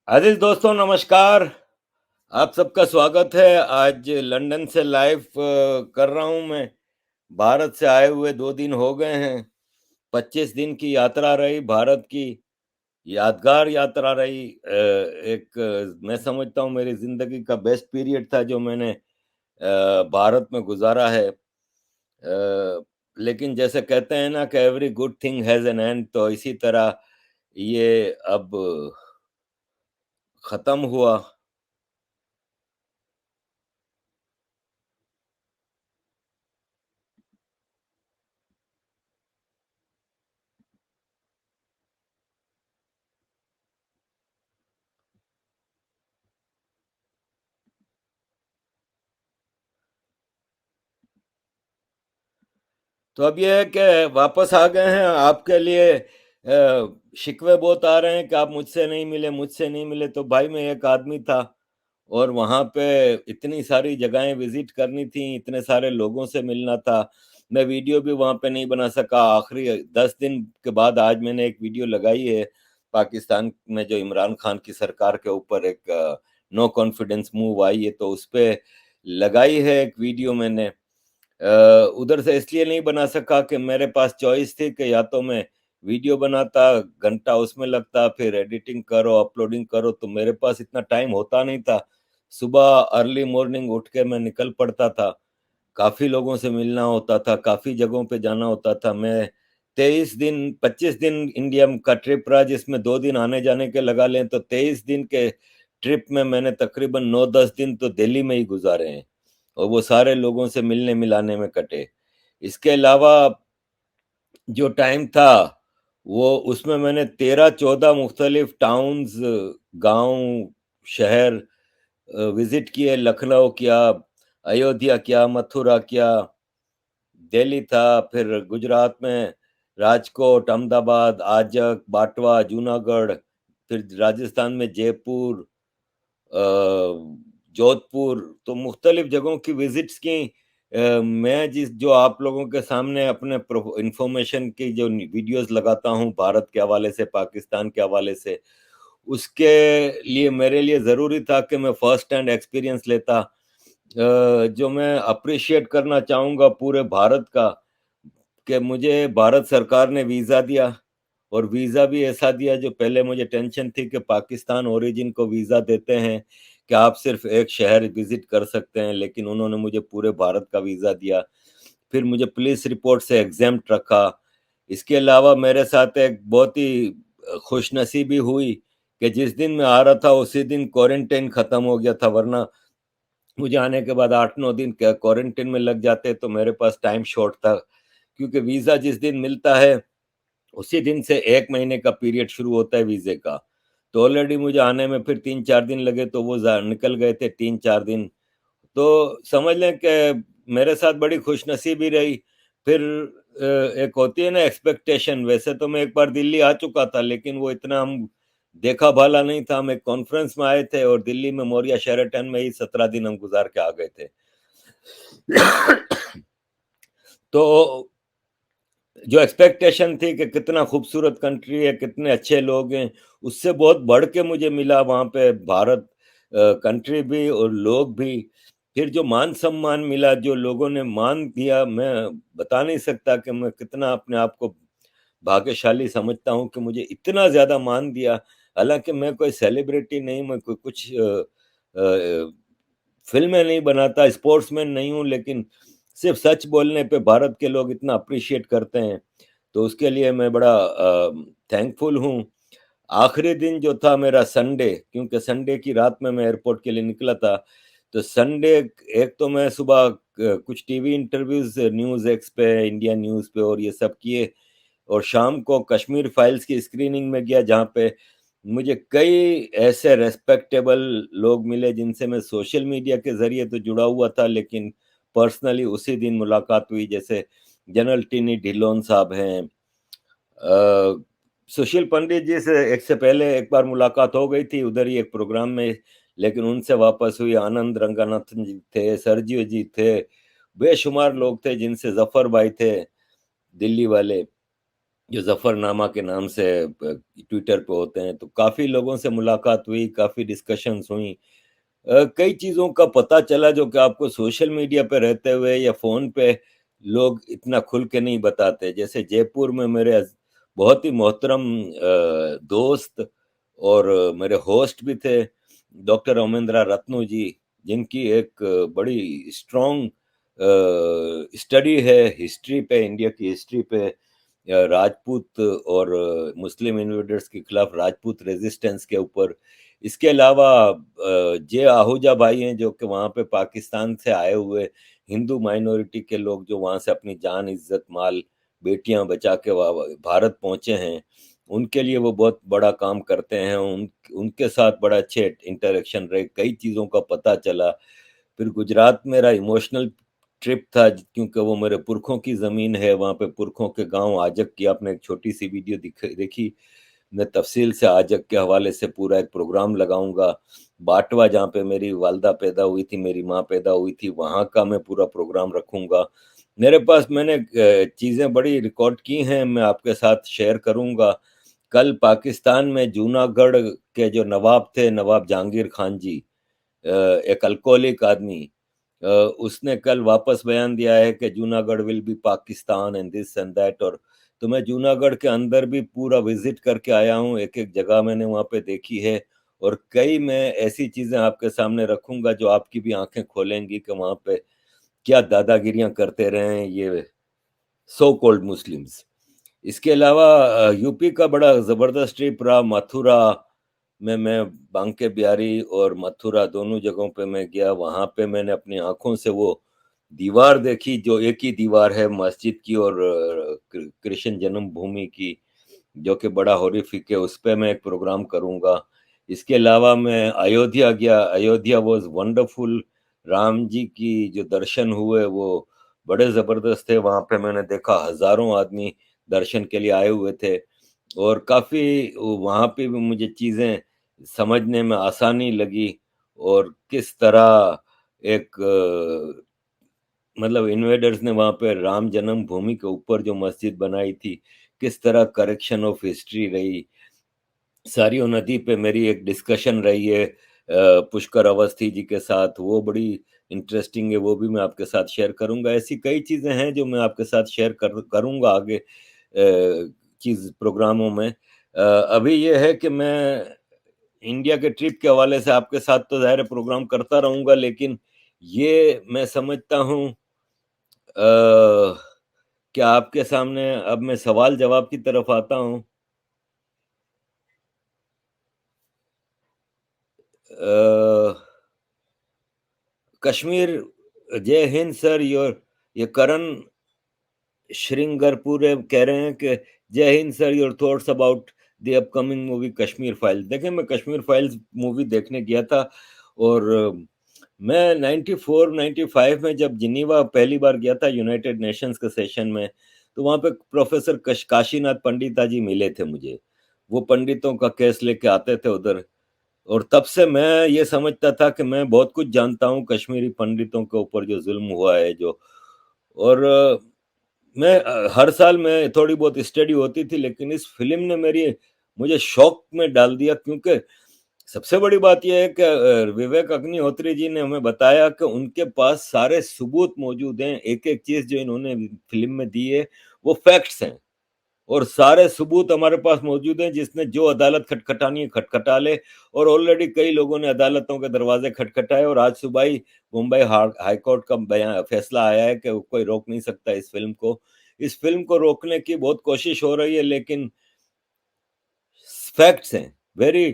आदिल दोस्तों नमस्कार। आप सबका स्वागत है। आज लंदन से लाइव कर रहा हूं मैं। भारत से आए हुए 2 दिन हो गए हैं। 25 दिन की यात्रा रही भारत की। यादगार यात्रा रही। मैं समझता हूं मेरी जिंदगी का बेस्ट पीरियड था जो मैंने भारत में गुजारा है। लेकिन जैसे कहते हैं ना कि every good thing has an and, तो इसी तरह ये अब खत्म हुआ। तो अब ये है कि वापस आ गए हैं। आपके लिए शिकवे बहुत आ रहे हैं कि आप मुझसे नहीं मिले, मुझसे नहीं मिले। तो भाई मैं एक आदमी था और वहाँ पे इतनी सारी जगहें विजिट करनी थी, इतने सारे लोगों से मिलना था। मैं वीडियो भी वहाँ पे नहीं बना सका। आखिरी 10 दिन के बाद आज मैंने एक वीडियो लगाई है। पाकिस्तान में जो इमरान खान की सरकार के ऊपर एक नो कॉन्फिडेंस मूव आई है, तो उस पे लगाई है एक वीडियो मैंने। उधर से इसलिए नहीं बना सका कि मेरे पास चॉइस थी कि या तो मैं वीडियो बनाता, घंटा उसमें लगता, फिर एडिटिंग करो, अपलोडिंग करो, तो मेरे पास इतना टाइम होता नहीं था। सुबह अर्ली मॉर्निंग उठ के मैं निकल पड़ता था। काफी लोगों से मिलना होता था, काफी जगहों पे जाना होता था। मैं 23 दिन 25 दिन इंडिया का ट्रिप रहा, जिसमें 2 दिन आने जाने के लगा लें तो 23 दिन के ट्रिप में मैंने तकरीबन 9-10 दिन तो दिल्ली में ही गुजारे हैं। और वो सारे लोगों से मिलने मिलाने में कटे। इसके अलावा जो टाइम था वो उसमें मैंने 13-14 मुख्तलिफ टाउन्स, गांव, शहर विजिट किए। लखनऊ किया, अयोध्या किया, मथुरा किया, दिल्ली था, फिर गुजरात में राजकोट, अहमदाबाद, आजक, बाटवा, जूनागढ़, फिर राजस्थान में जयपुर, जोधपुर। तो मुख्तलिफ जगहों की विजिट्स की। मैं जिस जो आप लोगों के सामने अपने इंफॉर्मेशन की जो वीडियोस लगाता हूं भारत के हवाले से, पाकिस्तान के हवाले से, उसके लिए मेरे लिए ज़रूरी था कि मैं फर्स्ट हैंड एक्सपीरियंस लेता। जो मैं अप्रिशिएट करना चाहूँगा पूरे भारत का, कि मुझे भारत सरकार ने वीज़ा दिया। और वीज़ा भी ऐसा दिया जो पहले मुझे टेंशन थी कि पाकिस्तान ओरिजिन को वीज़ा देते हैं कि आप सिर्फ एक शहर विजिट कर सकते हैं, लेकिन उन्होंने मुझे पूरे भारत का वीज़ा दिया। फिर मुझे पुलिस रिपोर्ट से एग्जेम्प्ट रखा। इसके अलावा मेरे साथ एक बहुत ही खुशनसीबी हुई कि जिस दिन मैं आ रहा था उसी दिन क्वारंटाइन खत्म हो गया था, वरना मुझे आने के बाद 8-9 दिन क्वारंटाइन में लग जाते, तो मेरे पास टाइम शॉर्ट था। क्योंकि वीज़ा जिस दिन मिलता है उसी दिन से 1 महीने का पीरियड शुरू होता है वीज़े का। तो ऑलरेडी मुझे आने में फिर 3-4 दिन लगे, तो वो निकल गए थे 3-4 दिन। तो समझ लें कि मेरे साथ बड़ी खुशनसीबी रही। फिर एक होती है ना एक्सपेक्टेशन। वैसे तो मैं एक बार दिल्ली आ चुका था, लेकिन वो इतना हम देखा भाला नहीं था। हम एक कॉन्फ्रेंस में आए थे और दिल्ली में मौर्या शेरेटन में ही 17 दिन हम गुजार के आ गए थे। तो जो एक्सपेक्टेशन थी कि कितना खूबसूरत कंट्री है, कितने अच्छे लोग हैं, उससे बहुत बढ़ के मुझे मिला वहाँ पे भारत। कंट्री भी और लोग भी। फिर जो मान सम्मान मिला, जो लोगों ने मान दिया, मैं बता नहीं सकता कि मैं कितना अपने आप को भाग्यशाली समझता हूँ कि मुझे इतना ज़्यादा मान दिया। हालाँकि मैं कोई सेलिब्रिटी नहीं, मैं कोई कुछ फ़िल्में नहीं बनाता, स्पोर्ट्समैन नहीं हूँ, लेकिन सिर्फ़ सच बोलने पे भारत के लोग इतना अप्रिशिएट करते हैं, तो उसके लिए मैं बड़ा थैंकफुल हूँ। आखिरी दिन जो था मेरा संडे, क्योंकि संडे की रात में मैं एयरपोर्ट के लिए निकला था। तो संडे एक तो मैं सुबह कुछ टीवी इंटरव्यूज़ न्यूज़ एक्स पे, इंडिया न्यूज़ पे और ये सब किए। और शाम को कश्मीर फाइल्स की स्क्रीनिंग में गया, जहाँ पे मुझे कई ऐसे रेस्पेक्टेबल लोग मिले जिनसे मैं सोशल मीडिया के ज़रिए तो जुड़ा हुआ था, लेकिन पर्सनली उसी दिन मुलाकात हुई। जैसे जनरल टिनी ढिल्लोन साहब हैं, सुशील पंडित जी से एक से पहले एक बार मुलाकात हो गई थी उधर ही एक प्रोग्राम में, लेकिन उनसे वापस हुई। आनंद रंगानाथन जी थे, सरजियो जी थे, बेशुमार लोग थे, जिनसे जफर भाई थे, दिल्ली वाले। जो ज़फ़रनामा के नाम से ट्विटर पे होते हैं, तो काफ़ी लोगों से मुलाकात हुई, काफ़ी डिस्कशंस हुई। कई चीज़ों का पता चला जो कि आपको सोशल मीडिया पे रहते हुए या फ़ोन पे लोग इतना खुल के नहीं बताते। जैसे जयपुर में मेरे बहुत ही मोहतरम दोस्त और मेरे होस्ट भी थे, डॉक्टर ओमेंद्रा रत्नू जी, जिनकी एक बड़ी स्ट्रॉन्ग स्टडी है हिस्ट्री पे, इंडिया की हिस्ट्री पे, राजपूत और मुस्लिम इन्वेडर्स के खिलाफ राजपूत रेजिस्टेंस के ऊपर। इसके अलावा जे आहूजा भाई हैं जो कि वहाँ पे पाकिस्तान से आए हुए हिंदू माइनॉरिटी के लोग जो वहाँ से अपनी जान, इज्जत, माल, बेटियां बचा के भारत पहुंचे हैं, उनके लिए वो बहुत बड़ा काम करते हैं। उनके साथ बड़ा अच्छे इंटरेक्शन रहे, कई चीज़ों का पता चला। फिर गुजरात मेरा इमोशनल ट्रिप था क्योंकि वो मेरे पुरखों की ज़मीन है, वहाँ पे पुरखों के गांव आजक की आपने एक छोटी सी वीडियो देखी। मैं तफसील से आजक के हवाले से पूरा एक प्रोग्राम लगाऊंगा। बाटवा जहाँ पे मेरी वालदा पैदा हुई थी, मेरी माँ पैदा हुई थी, वहाँ का मैं पूरा प्रोग्राम रखूंगा। मेरे पास मैंने चीज़ें बड़ी रिकॉर्ड की हैं, मैं आपके साथ शेयर करूंगा। कल पाकिस्तान में जूनागढ़ के जो नवाब थे, नवाब जहांगीर खान जी, एक अल्कोहलिक आदमी, उसने कल वापस बयान दिया है कि Junagadh will be Pakistan and this and that. और तो मैं जूनागढ़ के अंदर भी पूरा विजिट करके आया हूँ, एक एक जगह मैंने वहाँ पे देखी है। और कई मैं ऐसी चीजें आपके सामने रखूंगा जो आपकी भी आंखें खोलेंगी कि वहाँ पे क्या दादागिरियां करते रहे हैं ये सो कॉल्ड मुस्लिम्स। इसके अलावा यूपी का बड़ा जबरदस्त ट्रिप रहा। मथुरा में मैं बांके बिहारी और मथुरा दोनों जगहों पे मैं गया। वहां पे मैंने अपनी आंखों से वो दीवार देखी जो एक ही दीवार है मस्जिद की और कृष्ण जन्मभूमि की, जो कि बड़ा हॉरिफिक है। उस पे मैं एक प्रोग्राम करूंगा। इसके अलावा मैं अयोध्या गया, अयोध्या वाज वंडरफुल। राम जी की जो दर्शन हुए वो बड़े जबरदस्त थे। वहां पे मैंने देखा हजारों आदमी दर्शन के लिए आए हुए थे। और काफी वहां पे भी मुझे चीजें समझने में आसानी लगी। और किस तरह एक मतलब इन्वेडर्स ने वहां पे राम जन्मभूमि के ऊपर जो मस्जिद बनाई थी, किस तरह करेक्शन ऑफ हिस्ट्री रही। सरयू नदी पे मेरी एक डिस्कशन रही है पुष्कर अवस्थी जी के साथ, वो बड़ी इंटरेस्टिंग है, वो भी मैं आपके साथ शेयर करूंगा। ऐसी कई चीजें हैं जो मैं आपके साथ शेयर करूंगा आगे चीज प्रोग्रामों में। अभी ये है कि मैं इंडिया के ट्रिप के हवाले से आपके साथ तो ज़ाहिर है प्रोग्राम करता रहूंगा, लेकिन ये मैं समझता हूँ कि आपके सामने अब मैं सवाल जवाब की तरफ आता हूँ। अ, कश्मीर, जय हिंद सर। योर ये करण श्रृंगारपुरे कह रहे हैं कि जय Hind sir, your thoughts about the upcoming movie Kashmir files. देखिए, मैं कश्मीर फाइल्स मूवी देखने गया था। और मैं 94 95 में जब जिनीवा पहली बार गया था यूनाइटेड नेशंस के सेशन में, तो वहाँ पे प्रोफेसर काशीनाथ पंडिता जी मिले थे मुझे। वो पंडितों का केस लेके आते थे उधर। और तब से मैं ये समझता था कि मैं बहुत कुछ जानता हूँ कश्मीरी पंडितों के ऊपर जो जुल्म हुआ है जो। और मैं हर साल में थोड़ी बहुत स्टडी होती थी, लेकिन इस फिल्म ने मेरी मुझे शौक में डाल दिया। क्योंकि सबसे बड़ी बात यह है कि विवेक अग्निहोत्री जी ने हमें बताया कि उनके पास सारे सबूत मौजूद हैं। एक एक चीज जो इन्होंने फिल्म में दी है वो फैक्ट्स हैं। और सारे सबूत हमारे पास मौजूद हैं, जिसने जो अदालत खटखटानी है खटखटा ले। और ऑलरेडी कई लोगों ने अदालतों के दरवाजे खटखटाए और आज सुबह ही मुंबई हाई कोर्ट का बयान फैसला आया है कि कोई रोक नहीं सकता इस फिल्म को। इस फिल्म को रोकने की बहुत कोशिश हो रही है, लेकिन फैक्ट्स हैं वेरी।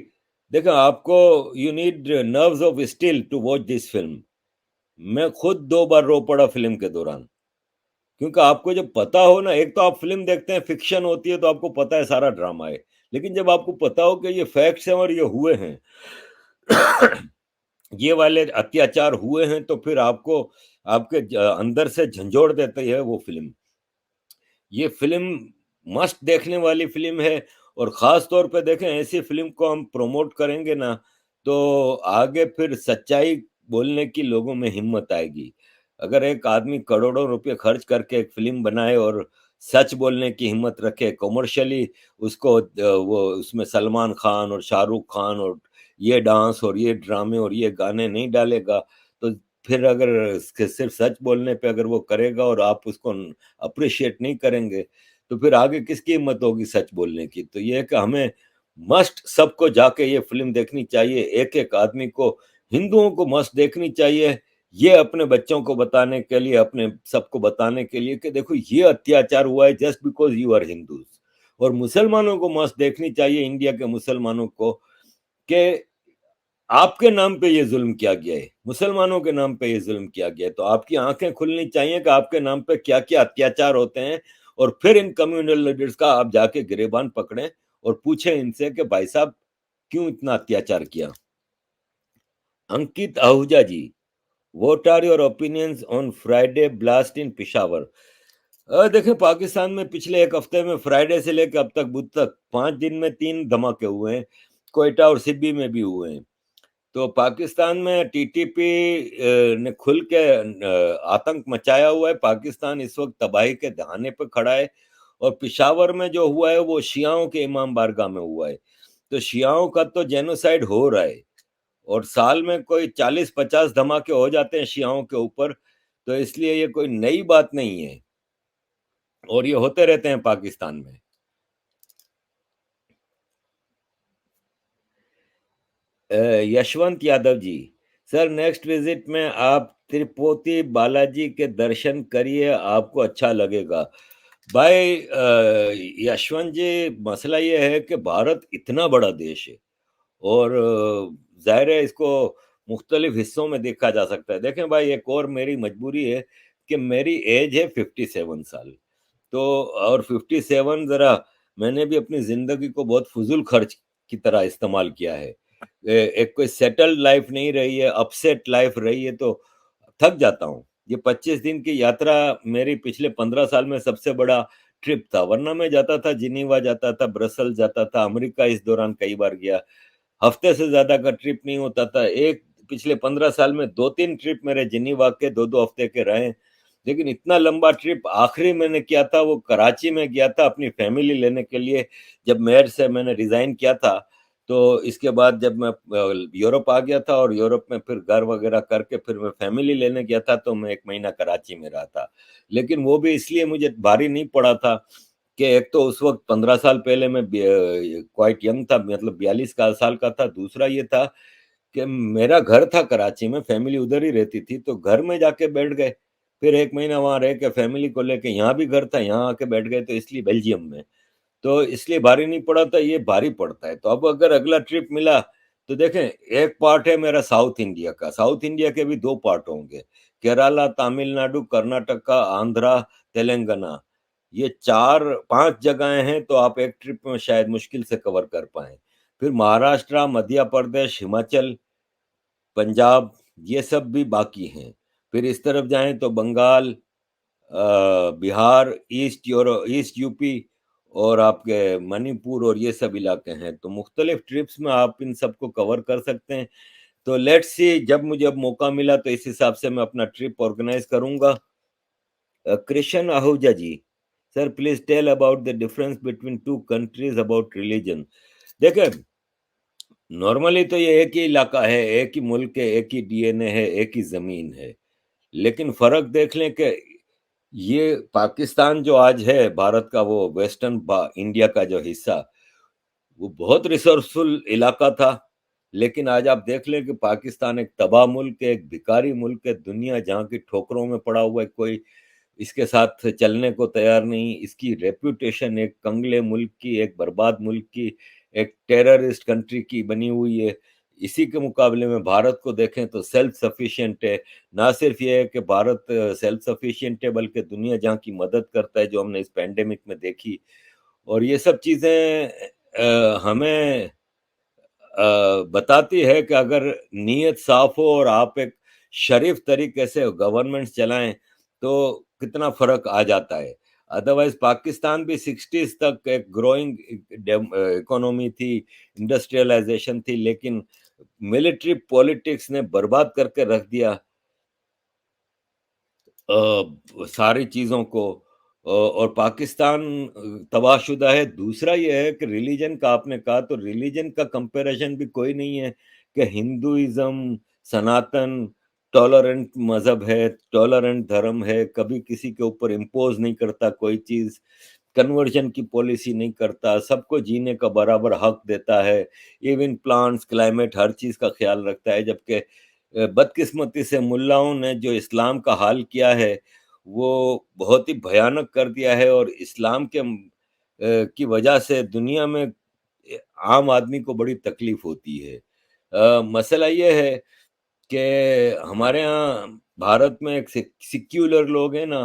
देखो, आपको you need nerves of steel to watch this film. मैं खुद 2 बार रो पड़ा फिल्म के दौरान। क्योंकि आपको जब पता हो ना, एक तो आप फिल्म देखते हैं फिक्शन होती है तो आपको पता है सारा ड्रामा है। लेकिन जब आपको पता हो कि ये फैक्ट्स हैं और ये हुए हैं, ये वाले अत्याचार हुए हैं, तो फिर आपको आपके अंदर से झंझोड़ देती है वो फिल्म। ये फिल्म मस्ट देखने वाली फिल्म है। और खास तौर पे देखें, ऐसी फिल्म को हम प्रमोट करेंगे ना, तो आगे फिर सच्चाई बोलने की लोगों में हिम्मत आएगी। अगर एक आदमी करोड़ों रुपए खर्च करके एक फिल्म बनाए और सच बोलने की हिम्मत रखे, कॉमर्शियली उसको वो उसमें सलमान खान और शाहरुख खान और ये डांस और ये ड्रामे और ये गाने नहीं डालेगा, तो फिर अगर सिर्फ सच बोलने पे अगर वो करेगा और आप उसको अप्रिशिएट नहीं करेंगे, तो फिर आगे किसकी हिम्मत होगी सच बोलने की। तो ये है कि हमें मस्ट सबको जाके ये फिल्म देखनी चाहिए, एक एक आदमी को, हिंदुओं को मस्ट देखनी चाहिए, ये अपने बच्चों को बताने के लिए, अपने सबको बताने के लिए कि देखो ये अत्याचार हुआ है just because you are Hindus. और मुसलमानों को मस्त देखनी चाहिए, इंडिया के मुसलमानों को, कि आपके नाम पे ये जुल्म किया गया है, मुसलमानों के नाम पे ये जुल्म किया गया है, तो आपकी आंखें खुलनी चाहिए कि आपके नाम पे क्या क्या अत्याचार होते हैं। और फिर इन कम्युनल लीडर्स का आप जाके गिरेबान पकड़ें और पूछें इनसे कि भाई साहब क्यों इतना अत्याचार किया। Ankit Ahuja ji, what are your opinions on Friday blast in Peshawar? देखें, पाकिस्तान में पिछले एक हफ्ते में फ्राइडे से लेकर अब तक बुध तक 5 दिन में 3 धमाके हुए हैं, कोयटा और सिब्बी में भी हुए हैं। तो पाकिस्तान में टीटीपी ने खुल के आतंक मचाया हुआ है। पाकिस्तान इस वक्त तबाही के दहाने पर खड़ा है। और पिशावर में जो हुआ है वो शियाओं के इमाम बारगाह में हुआ है। तो शियाओं का तो जेनोसाइड हो रहा है, और साल में कोई 40-50 धमाके हो जाते हैं शियाओं के ऊपर। तो इसलिए ये कोई नई बात नहीं है, और ये होते रहते हैं पाकिस्तान में। Yashwant Yadav ji, sir next visit में आप तिरुपति बालाजी के दर्शन करिए, आपको अच्छा लगेगा। भाई यशवंत जी, मसला ये है कि भारत इतना बड़ा देश है, और जाहिर है इसको मुख्तलिफ हिस्सों में देखा जा सकता है। देखें भाई, एक और मेरी मजबूरी है कि मेरी एज है 57 साल। तो और 57 जरा, मैंने भी अपनी जिंदगी को बहुत फजूल खर्च की तरह इस्तेमाल किया है। एक कोई सेटल्ड लाइफ नहीं रही है, अपसेट लाइफ रही है, तो थक जाता हूँ। ये 25 दिन की यात्रा मेरी पिछले 15 साल में सबसे बड़ा ट्रिप था। वरना मैं जाता था, जिनीवा जाता था, ब्रसल जाता था, अमेरिका इस दौरान कई बार गया। हफ्ते से ज्यादा का ट्रिप नहीं होता था। एक पिछले 15 साल में 2-3 ट्रिप मेरे जिनीवा के 2-2 हफ्ते के रहे। लेकिन इतना लंबा ट्रिप आखिरी मैंने किया था वो कराची में गया था अपनी फैमिली लेने के लिए, जब मेयर से मैंने रिजाइन किया था। तो इसके बाद जब मैं यूरोप आ गया था, और यूरोप में फिर घर वगैरह करके फिर मैं फैमिली लेने गया था, तो मैं 1 महीना कराची में रहा था। लेकिन वो भी इसलिए मुझे भारी नहीं पड़ा था कि एक तो उस वक्त 15 साल पहले मैं क्वाइट यंग था, मतलब 42 साल का था। दूसरा ये था कि मेरा घर था कराची में, फैमिली उधर ही रहती थी, तो घर में जाके बैठ गए। फिर 1 महीना वहां रह के फैमिली को लेके यहाँ भी घर था, यहाँ आके बैठ गए, तो इसलिए बेल्जियम में। तो इसलिए भारी नहीं पड़ा था, ये भारी पड़ता है। तो अब अगर अगला ट्रिप मिला, तो देखें, एक पार्ट है मेरा साउथ इंडिया का, साउथ इंडिया के भी 2 पार्ट होंगे, केरला, तमिलनाडु, कर्नाटका, आंध्रा, तेलंगाना। ये 4-5 जगहें हैं, तो आप एक ट्रिप में शायद मुश्किल से कवर कर पाए। फिर महाराष्ट्र, मध्य प्रदेश, हिमाचल, पंजाब, ये सब भी बाकी हैं। फिर इस तरफ जाएं तो बंगाल, बिहार, ईस्ट यूपी, और आपके मणिपुर, और ये सब इलाके हैं। तो मुख्तलिफ ट्रिप्स में आप इन सबको कवर कर सकते हैं। तो लेट्स सी, जब मुझे अब मौका मिला तो इस हिसाब से मैं अपना ट्रिप ऑर्गेनाइज करूंगा। Krishna Ahuja ji, sir please tell about the difference between two countries about religion. देखिए, नॉर्मली तो ये एक ही इलाका है, एक ही मुल्क है, एक ही डीएनए है, एक ही जमीन है। लेकिन फर्क देख लें कि ये पाकिस्तान जो आज है, भारत का वो वेस्टर्न इंडिया का जो हिस्सा, वो बहुत रिसोर्सफुल इलाका था। लेकिन आज आप देख लें कि पाकिस्तान एक तबाह मुल्क है, एक भिखारी मुल्क है, दुनिया जहाँ की ठोकरों में पड़ा हुआ है, कोई इसके साथ चलने को तैयार नहीं। इसकी रेप्यूटेशन एक कंगले मुल्क की, एक बर्बाद मुल्क की, एक टेररिस्ट कंट्री की बनी हुई है। इसी के मुकाबले में भारत को देखें तो सेल्फ सफिशिएंट है। ना सिर्फ ये है कि भारत सेल्फ सफिशिएंट है, बल्कि दुनिया जहाँ की मदद करता है, जो हमने इस पैंडेमिक में देखी। और ये सब चीजें हमें बताती है कि अगर नीयत साफ हो और आप एक शरीफ तरीके से गवर्नमेंट चलाएं, तो कितना फर्क आ जाता है। अदरवाइज पाकिस्तान भी 60s तक एक ग्रोइंग इकोनॉमी थी, इंडस्ट्रियलाइजेशन थी, लेकिन मिलिट्री पॉलिटिक्स ने बर्बाद करके रख दिया सारी चीजों को। और पाकिस्तान तबाहशुदा है। दूसरा ये है कि रिलीजन का आपने कहा, तो रिलीजन का कंपैरिजन भी कोई नहीं है कि हिंदुइज्म, सनातन टॉलरेंट मज़हब है, टॉलरेंट धर्म है, कभी किसी के ऊपर इम्पोज़ नहीं करता कोई चीज़, कन्वर्जन की पॉलिसी नहीं करता, सबको जीने का बराबर हक देता है, इवन प्लांट्स, क्लाइमेट, हर चीज़ का ख़्याल रखता है। जबकि बदकिस्मती से मुल्लाओं ने जो इस्लाम का हाल किया है, वो बहुत ही भयानक कर दिया है, और इस्लाम के की वजह से दुनिया में आम आदमी को बड़ी तकलीफ होती है। मसला ये है कि हमारे यहाँ भारत में एक सिक्युलर लोग हैं ना,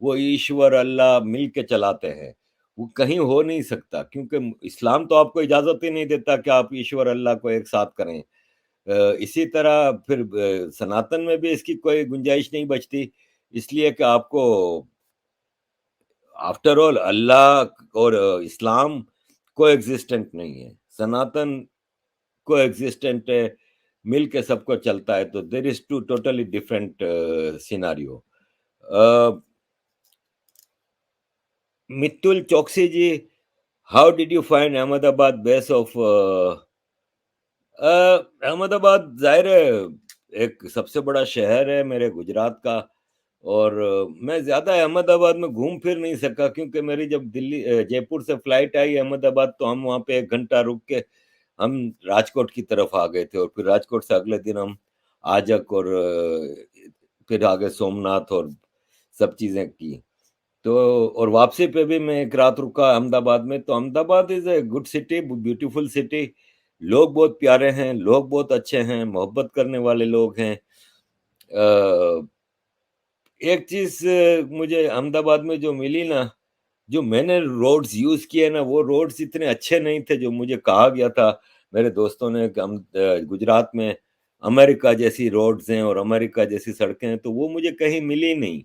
वो ईश्वर अल्लाह मिल के चलाते हैं। वो कहीं हो नहीं सकता, क्योंकि इस्लाम तो आपको इजाज़त ही नहीं देता कि आप ईश्वर अल्लाह को एक साथ करें। इसी तरह फिर सनातन में भी इसकी कोई गुंजाइश नहीं बचती, इसलिए कि आपको आफ्टर ऑल अल्लाह और इस्लाम कोएग्जिस्टेंट नहीं है, सनातन कोएग्जिस्टेंट है, मिल के सबको चलता है, तो there is two totally different scenario. Mittul Chokshi ji, how did you find Ahmedabad base of Ahmedabad? जाहिर है एक सबसे बड़ा शहर है मेरे गुजरात का, और मैं ज़्यादा अहमदाबाद में घूम फिर नहीं सका, क्योंकि मेरी जब जयपुर से फ्लाइट आई अहमदाबाद, तो हम वहाँ पे 1 घंटा रुक के हम राजकोट की तरफ आ गए थे, और फिर राजकोट से अगले दिन हम आजक और फिर आगे सोमनाथ और सब चीज़ें की। तो और वापसी पे भी मैं 1 रात रुका अहमदाबाद में। तो Ahmedabad is a good city, beautiful city. लोग बहुत प्यारे हैं, लोग बहुत अच्छे हैं, मोहब्बत करने वाले लोग हैं। अ, एक चीज़ मुझे अहमदाबाद में जो मिली ना, जो मैंने रोड्स यूज़ किए ना, वो रोड्स इतने अच्छे नहीं थे जो मुझे कहा गया था मेरे दोस्तों ने कि हम गुजरात में अमेरिका जैसी रोड्स हैं और अमेरिका जैसी सड़कें हैं, तो वो मुझे कहीं मिली नहीं।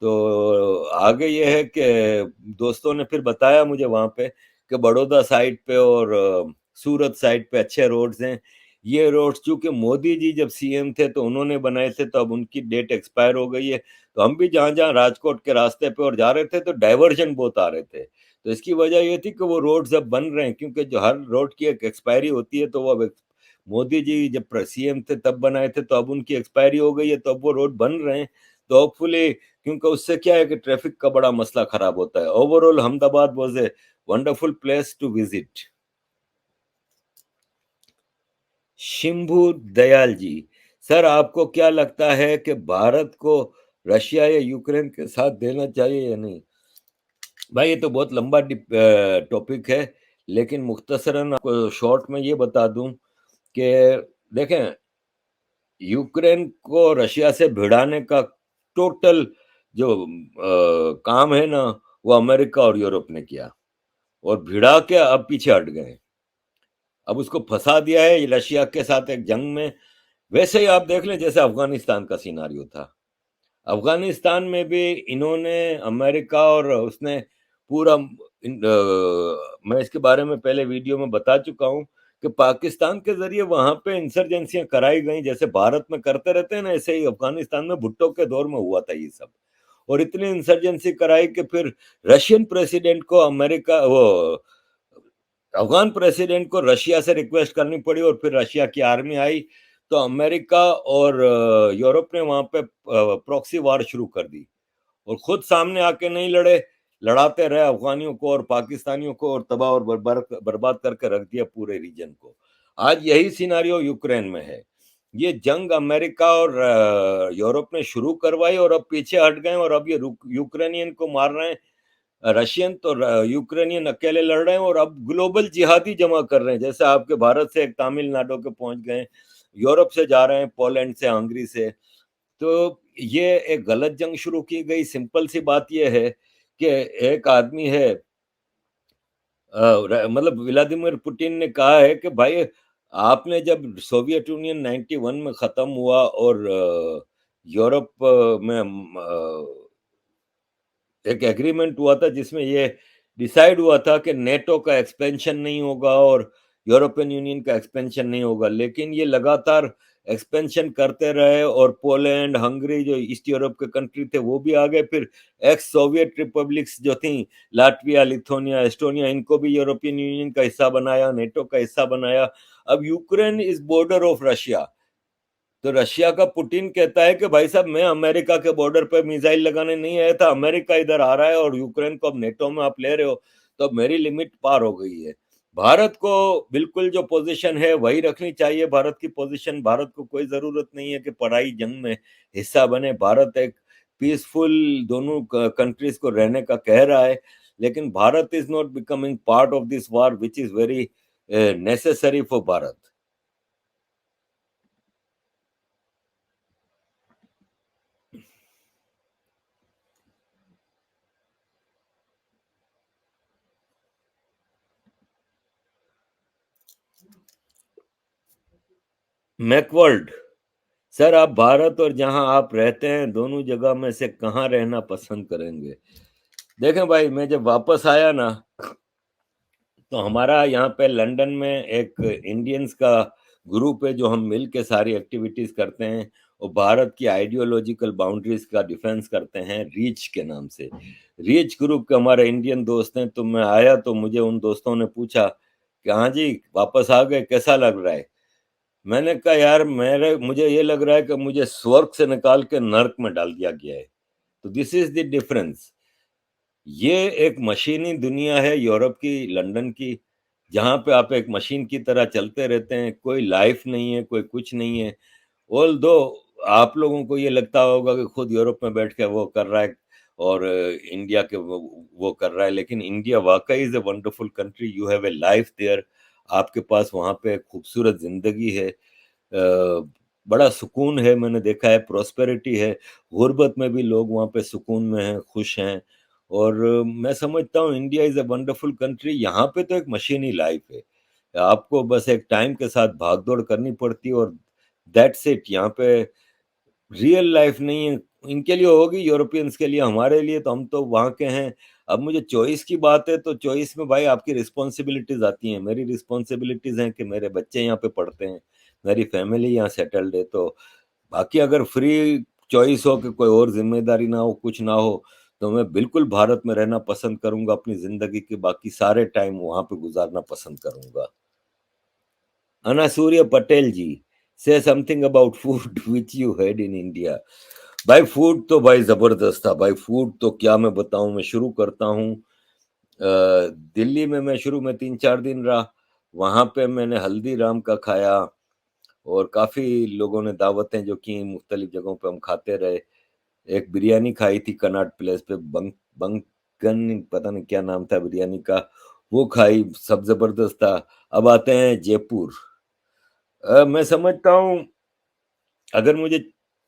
तो आगे ये है कि दोस्तों ने फिर बताया मुझे वहाँ पे कि बड़ौदा साइड पे और सूरत साइड पे अच्छे रोड्स हैं। ये रोड्स चूँकि मोदी जी जब सीएम थे तो उन्होंने बनाए थे, तो अब उनकी डेट एक्सपायर हो गई है। तो हम भी जहाँ-जहाँ राजकोट के रास्ते पे और जा रहे थे, तो डायवर्जन बहुत आ रहे थे। तो इसकी वजह ये थी कि वो रोड्स अब बन रहे हैं, क्योंकि जो हर रोड की एक एक्सपायरी होती है, तो वो अब मोदी जी जब सीएम थे तब बनाए थे, तो अब उनकी एक्सपायरी हो गई है, तो अब वो रोड बन रहे हैं। तो होपफुली, क्योंकि उससे क्या है कि ट्रैफिक का बड़ा मसला खराब होता है। Overall Ahmedabad was a wonderful place to visit. Shimbhu Dayal ji, sir आपको क्या लगता है कि भारत को रशिया या यूक्रेन के साथ देना चाहिए या नहीं? भाई ये तो बहुत लंबा टॉपिक है, लेकिन मुख्तसरन आपको शॉर्ट में ये बता दूँ कि देखें, यूक्रेन को रशिया से भिड़ाने का टोटल जो काम है ना, वो अमेरिका और यूरोप ने किया, और भिड़ा के अब पीछे हट गए। अब उसको फँसा दिया है रशिया के साथ एक जंग में। वैसे ही आप देख लें जैसे अफ़गानिस्तान का सिनेरियो था। अफ़गानिस्तान में भी इन्होंने, अमेरिका और उसने पूरा मैं इसके बारे में पहले वीडियो में बता चुका हूँ कि पाकिस्तान के ज़रिए वहाँ पे इंसर्जेंसियाँ कराई गईं, जैसे भारत में करते रहते हैं ना, ऐसे ही अफ़गानिस्तान में भुट्टो के दौर में हुआ था ये सब। और इतनी इंसर्जेंसी कराई कि फिर रशियन प्रेसिडेंट को अमेरिका वो अफ़गान प्रेसिडेंट को रशिया से रिक्वेस्ट करनी पड़ी, और फिर रशिया की आर्मी आई, तो अमेरिका और यूरोप ने वहाँ पे प्रॉक्सी वार शुरू कर दी, और खुद सामने आके नहीं लड़े, लड़ाते रहे अफ़गानियों को और पाकिस्तानियों को, और तबाह और बर्बाद करके रख दिया पूरे रीजन को। आज यही सिनेरियो यूक्रेन में है। ये जंग अमेरिका और यूरोप ने शुरू करवाई, और अब पीछे हट गए, और अब ये यूक्रेनियन को मार रहे हैं। रशियन तो यूक्रेनियन अकेले लड़ रहे हैं, और अब ग्लोबल जिहादी जमा कर रहे हैं, जैसे आपके भारत से एक तमिलनाडु के पहुंच गए, यूरोप से जा रहे हैं, पोलैंड से, हंगरी से। तो ये एक गलत जंग शुरू की गई। सिंपल सी बात ये है कि एक आदमी है, मतलब व्लादिमीर पुतिन ने कहा है कि भाई, आपने जब सोवियत यूनियन 91 में खत्म हुआ और यूरोप में एक एग्रीमेंट हुआ था जिसमें ये डिसाइड हुआ था कि नेटो का एक्सपेंशन नहीं होगा और यूरोपियन यूनियन का एक्सपेंशन नहीं होगा, लेकिन ये लगातार एक्सपेंशन करते रहे और पोलैंड, हंगरी जो ईस्ट यूरोप के कंट्री थे वो भी आ गए, फिर एक्स सोवियत रिपब्लिक्स जो थी, लाटविया, लिथुआनिया, एस्टोनिया, इनको भी यूरोपियन यूनियन का हिस्सा बनाया, नेटो का हिस्सा बनाया। अब Ukraine is border of Russia, तो रशिया का पुतिन कहता है कि भाई साहब मैं अमेरिका के बॉर्डर पे मिसाइल लगाने नहीं आया था, अमेरिका इधर आ रहा है और यूक्रेन को अब नेटो में आप ले रहे हो, तो अब मेरी लिमिट पार हो गई है। भारत को बिल्कुल जो पोजीशन है वही रखनी चाहिए, भारत की पोजीशन। भारत को कोई जरूरत नहीं है कि पढ़ाई जंग में हिस्सा बने। भारत एक पीसफुल दोनों कंट्रीज को रहने का कह रहा है, लेकिन Bharat is not becoming part of this war which is very necessary for Bharat. मैकवर्ल्ड, सर आप भारत और जहां आप रहते हैं दोनों जगह में से कहाँ रहना पसंद करेंगे? देखें भाई, मैं जब वापस आया ना, तो हमारा यहाँ पे लंदन में एक इंडियंस का ग्रुप है जो हम मिल के सारी एक्टिविटीज करते हैं और भारत की आइडियोलॉजिकल बाउंड्रीज का डिफेंस करते हैं, रीच के नाम से। रीच ग्रुप के हमारे इंडियन दोस्त हैं। तो मैं आया तो मुझे उन दोस्तों ने पूछा कि हाँ जी वापस आ गए, कैसा लग रहा है? मैंने कहा यार मेरे मुझे ये लग रहा है कि मुझे स्वर्ग से निकाल के नर्क में डाल दिया गया है। तो दिस इज द डिफरेंस। ये एक मशीनी दुनिया है यूरोप की, लंदन की, जहां पे आप एक मशीन की तरह चलते रहते हैं, कोई लाइफ नहीं है, कोई कुछ नहीं है। ऑल दो आप लोगों को ये लगता होगा कि खुद यूरोप में बैठ के वो कर रहा है और इंडिया के वो कर रहा है, लेकिन इंडिया वाकई is a wonderful country. You have a life there, आपके पास वहां पे खूबसूरत जिंदगी है, बड़ा सुकून है, मैंने देखा है, प्रोस्पेरिटी है। गुर्बत में भी लोग वहाँ पे सुकून में हैं, खुश हैं। और मैं समझता हूँ India is a wonderful country. यहाँ पे तो एक मशीनी लाइफ है, आपको बस एक टाइम के साथ भागदौड़ करनी पड़ती है और दैट्स इट। यहाँ पे रियल लाइफ नहीं है। इनके लिए होगी, यूरोपियंस के लिए, हमारे लिए तो हम तो वहाँ के हैं। अब मुझे चॉइस की बात है तो चॉइस में भाई आपकी रिस्पॉन्सिबिलिटीज आती हैं। मेरी रिस्पॉन्सिबिलिटीज हैं कि मेरे बच्चे यहाँ पे पढ़ते हैं, मेरी फैमिली यहाँ सेटल्ड है। तो बाकी अगर फ्री चॉइस हो कि कोई और जिम्मेदारी ना हो, कुछ ना हो, तो मैं बिल्कुल भारत में रहना पसंद करूंगा। अपनी जिंदगी के बाकी सारे टाइम वहां पे गुजारना पसंद करूंगा। अनासूर्य Patel ji, say something about food which you had in India. भाई फूड तो भाई जबरदस्त था भाई। फूड तो क्या मैं बताऊं। मैं शुरू करता हूँ, दिल्ली में मैं शुरू में 3-4 दिन रहा। वहां पे मैंने हल्दीराम का खाया और काफी लोगों ने दावतें जो की, मुख्तलिफ जगहों पे हम खाते रहे। एक बिरयानी खाई थी कनॉट प्लेस पे, बंकन पता नहीं क्या नाम था बिरयानी का, वो खाई, सब जबरदस्त था। अब आते हैं जयपुर। मैं समझता हूँ अगर मुझे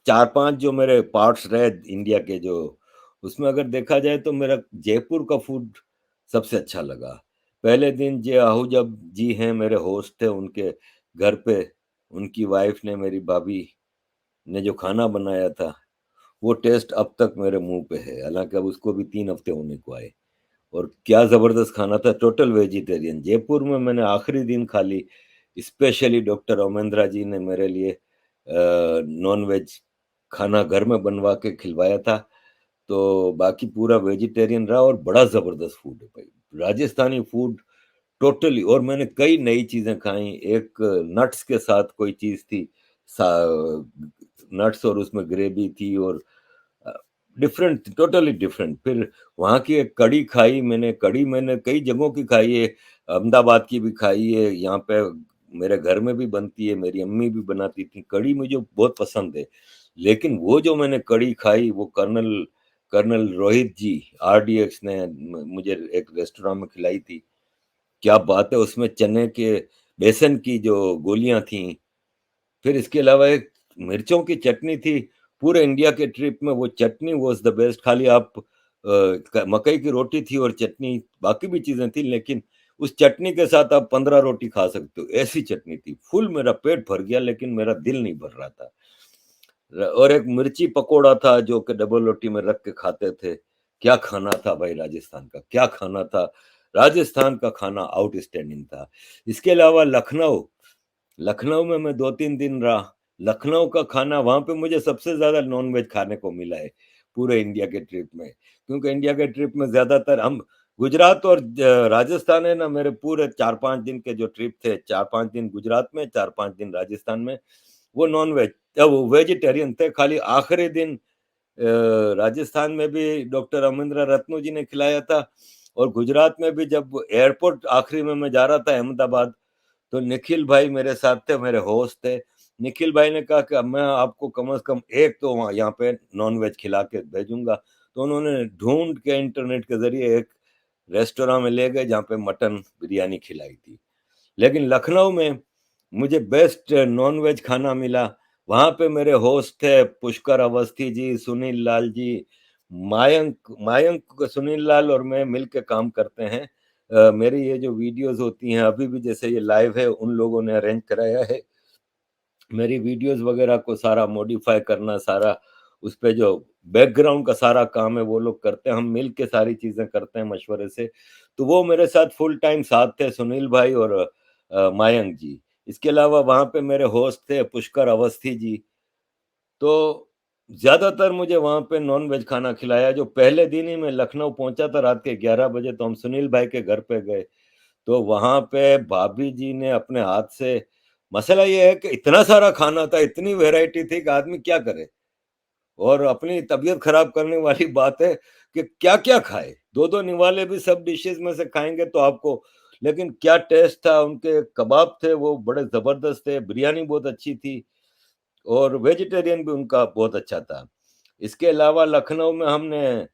4-5 जो मेरे पार्ट्स रहे इंडिया के, जो उसमें अगर देखा जाए तो मेरा जयपुर का फूड सबसे अच्छा लगा। पहले दिन जे आहूजा जी हैं, मेरे होस्ट थे, उनके घर पे उनकी वाइफ ने, मेरी भाभी ने जो खाना बनाया था, वो टेस्ट अब तक मेरे मुंह पे है, हालांकि अब उसको भी 3 हफ्ते होने को आए। और क्या जबरदस्त खाना था, टोटल वेजिटेरियन। जयपुर में मैंने आखिरी दिन खा ली, स्पेशली डॉक्टर ओमेंद्रा जी ने मेरे लिए नॉन वेज खाना घर में बनवा के खिलवाया था। तो बाकी पूरा वेजिटेरियन रहा और बड़ा जबरदस्त फूड है भाई, राजस्थानी फूड टोटली। और मैंने कई नई चीजें खाई, एक नट्स के साथ कोई चीज थी, नट्स और उसमें ग्रेवी थी और डिफरेंट, टोटली डिफरेंट। फिर वहाँ की एक कड़ी खाई मैंने, कड़ी मैंने कई जगहों की खाई है, अहमदाबाद की भी खाई है, यहाँ पे मेरे घर में भी बनती है, मेरी अम्मी भी बनाती थी कड़ी, मुझे बहुत पसंद है। लेकिन वो जो मैंने कड़ी खाई वो कर्नल कर्नल रोहित जी RDX ने मुझे एक रेस्टोरेंट में खिलाई थी। क्या बात है, उसमें चने के बेसन की जो गोलियां थी, फिर इसके अलावा एक मिर्चों की चटनी थी। पूरे इंडिया के ट्रिप में वो चटनी वॉज द बेस्ट। खाली आप मकई की रोटी थी और चटनी, बाकी भी चीजें थी, लेकिन उस चटनी के साथ आप 15 रोटी खा सकते हो, ऐसी चटनी थी। फुल मेरा पेट भर गया, लेकिन मेरा दिल नहीं भर रहा था। और एक मिर्ची पकोड़ा था जो कि डबल रोटी में रख के खाते थे। क्या खाना था भाई, राजस्थान का क्या खाना था। राजस्थान का खाना आउटस्टैंडिंग था। इसके अलावा लखनऊ, लखनऊ में मैं 2-3 दिन रहा। लखनऊ का खाना वहाँ पे मुझे सबसे ज़्यादा नॉन-वेज खाने को मिला है, पूरे इंडिया के ट्रिप में। क्योंकि इंडिया के ट्रिप में ज़्यादातर हम गुजरात और राजस्थान है ना, मेरे पूरे 4-5 दिन के जो ट्रिप थे, 4-5 दिन गुजरात में, 4-5 दिन राजस्थान में, वो नॉन-वेज वो वेजिटेरियन थे। खाली आखिरी दिन राजस्थान में भी डॉक्टर अमरिंदर रत्नू जी ने खिलाया था, और गुजरात में भी जब एयरपोर्ट आखिरी में मैं जा रहा था अहमदाबाद, तो निखिल भाई मेरे साथ थे, मेरे होस्ट थे। निखिल भाई ने कहा कि अब मैं आपको कम से कम एक तो वहाँ यहाँ पे नॉन-वेज खिला के भेजूँगा। तो उन्होंने ढूँढ के इंटरनेट के ज़रिए एक रेस्टोरेंट में ले गए जहाँ पे मटन बिरयानी खिलाई थी। लेकिन लखनऊ में मुझे बेस्ट नॉन-वेज खाना मिला। वहाँ पे मेरे होस्ट थे पुष्कर अवस्थी जी, सुनील लाल जी, मायंक मायंक सुनील लाल और मैं मिल के काम करते हैं। मेरी ये जो वीडियोज़ होती हैं, अभी भी जैसे ये लाइव है, उन लोगों ने अरेंज कराया है। मेरी वीडियोज़ वगैरह को सारा मॉडिफ़ाई करना, सारा उस पे जो बैकग्राउंड का सारा काम है वो लोग करते हैं, हम मिल के सारी चीज़ें करते हैं मशवरे से। तो वो मेरे साथ फुल टाइम साथ थे, सुनील भाई और मयंक जी। इसके अलावा वहाँ पे मेरे होस्ट थे पुष्कर अवस्थी जी। तो ज़्यादातर मुझे वहाँ पे नॉन-वेज खाना खिलाया। जो पहले दिन ही मैं लखनऊ पहुँचा था रात के 11 बजे, तो हम सुनील भाई के घर पे गए। तो वहाँ पे भाभी जी ने अपने हाथ से, मसला ये है कि इतना सारा खाना था, इतनी वैरायटी थी कि आदमी क्या करे? और अपनी तबीयत खराब करने वाली बात है कि क्या-क्या खाए? 2-2 निवाले भी सब डिशेज़ में से खाएँगे तो आपको, लेकिन क्या टेस्ट था, उनके कबाब थे वो बड़े ज़बरदस्त थे, बिरयानी बहुत अच्छी थी और वेजिटेरियन भी उनका बहुत अच्छा था। इसके अलावा लखनऊ में हमने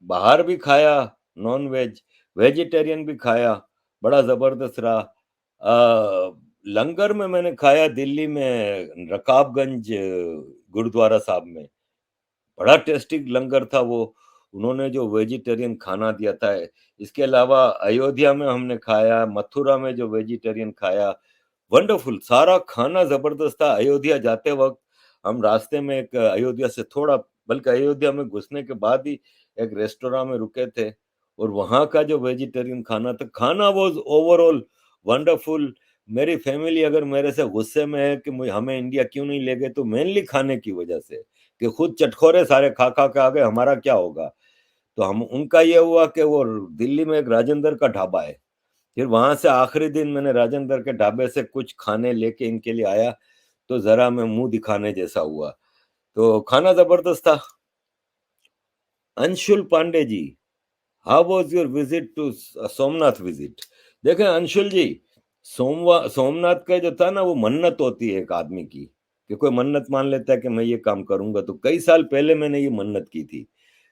बाहर भी खाया नॉन-वेज, वेजिटेरियन भी खाया, बड़ा ज़बरदस्त रहा। लंगर में मैंने खाया दिल्ली में रकाबगंज गुरुद्वारा साहब में। बड़ा टेस्टी लंगर था वो, उन्होंने जो वेजिटेरियन खाना दिया था। इसके अलावा अयोध्या में हमने खाया, मथुरा में जो वेजिटेरियन खाया, वंडरफुल सारा खाना ज़बरदस्त था। अयोध्या जाते वक़्त हम रास्ते में एक अयोध्या से थोड़ा, बल्कि अयोध्या में घुसने के बाद ही एक रेस्टोरेंट में रुके थे, और वहाँ का जो वेजिटेरियन खाना था, खाना वाज़ ओवरऑल वंडरफुल। मेरी फैमिली अगर मेरे से गुस्से में है कि हमें इंडिया क्यों नहीं ले गए, तो मेनली खाने की वजह से, कि खुद चटखोरे सारे खा-खा के आ गए, हमारा क्या होगा? तो हम उनका ये हुआ कि वो दिल्ली में एक राजेंद्र का ढाबा है। फिर वहाँ से आखिरी दिन मैंने राजेंद्र के ढाबे से कुछ खाने लेके इनके लिए आया, तो ज़रा मैं मुँह दिखाने जैसा हुआ। तो खाना ज़बरदस्त था। Anshul Pandey ji, how was your visit to Somnath visit? देखें अंशुल जी, सोमनाथ का जो था ना, वो मन्नत होती है एक आदमी की, कि कोई मन्नत मान लेता है कि मैं ये काम करूँगा। तो कई साल पहले मैंने ये मन्नत की थी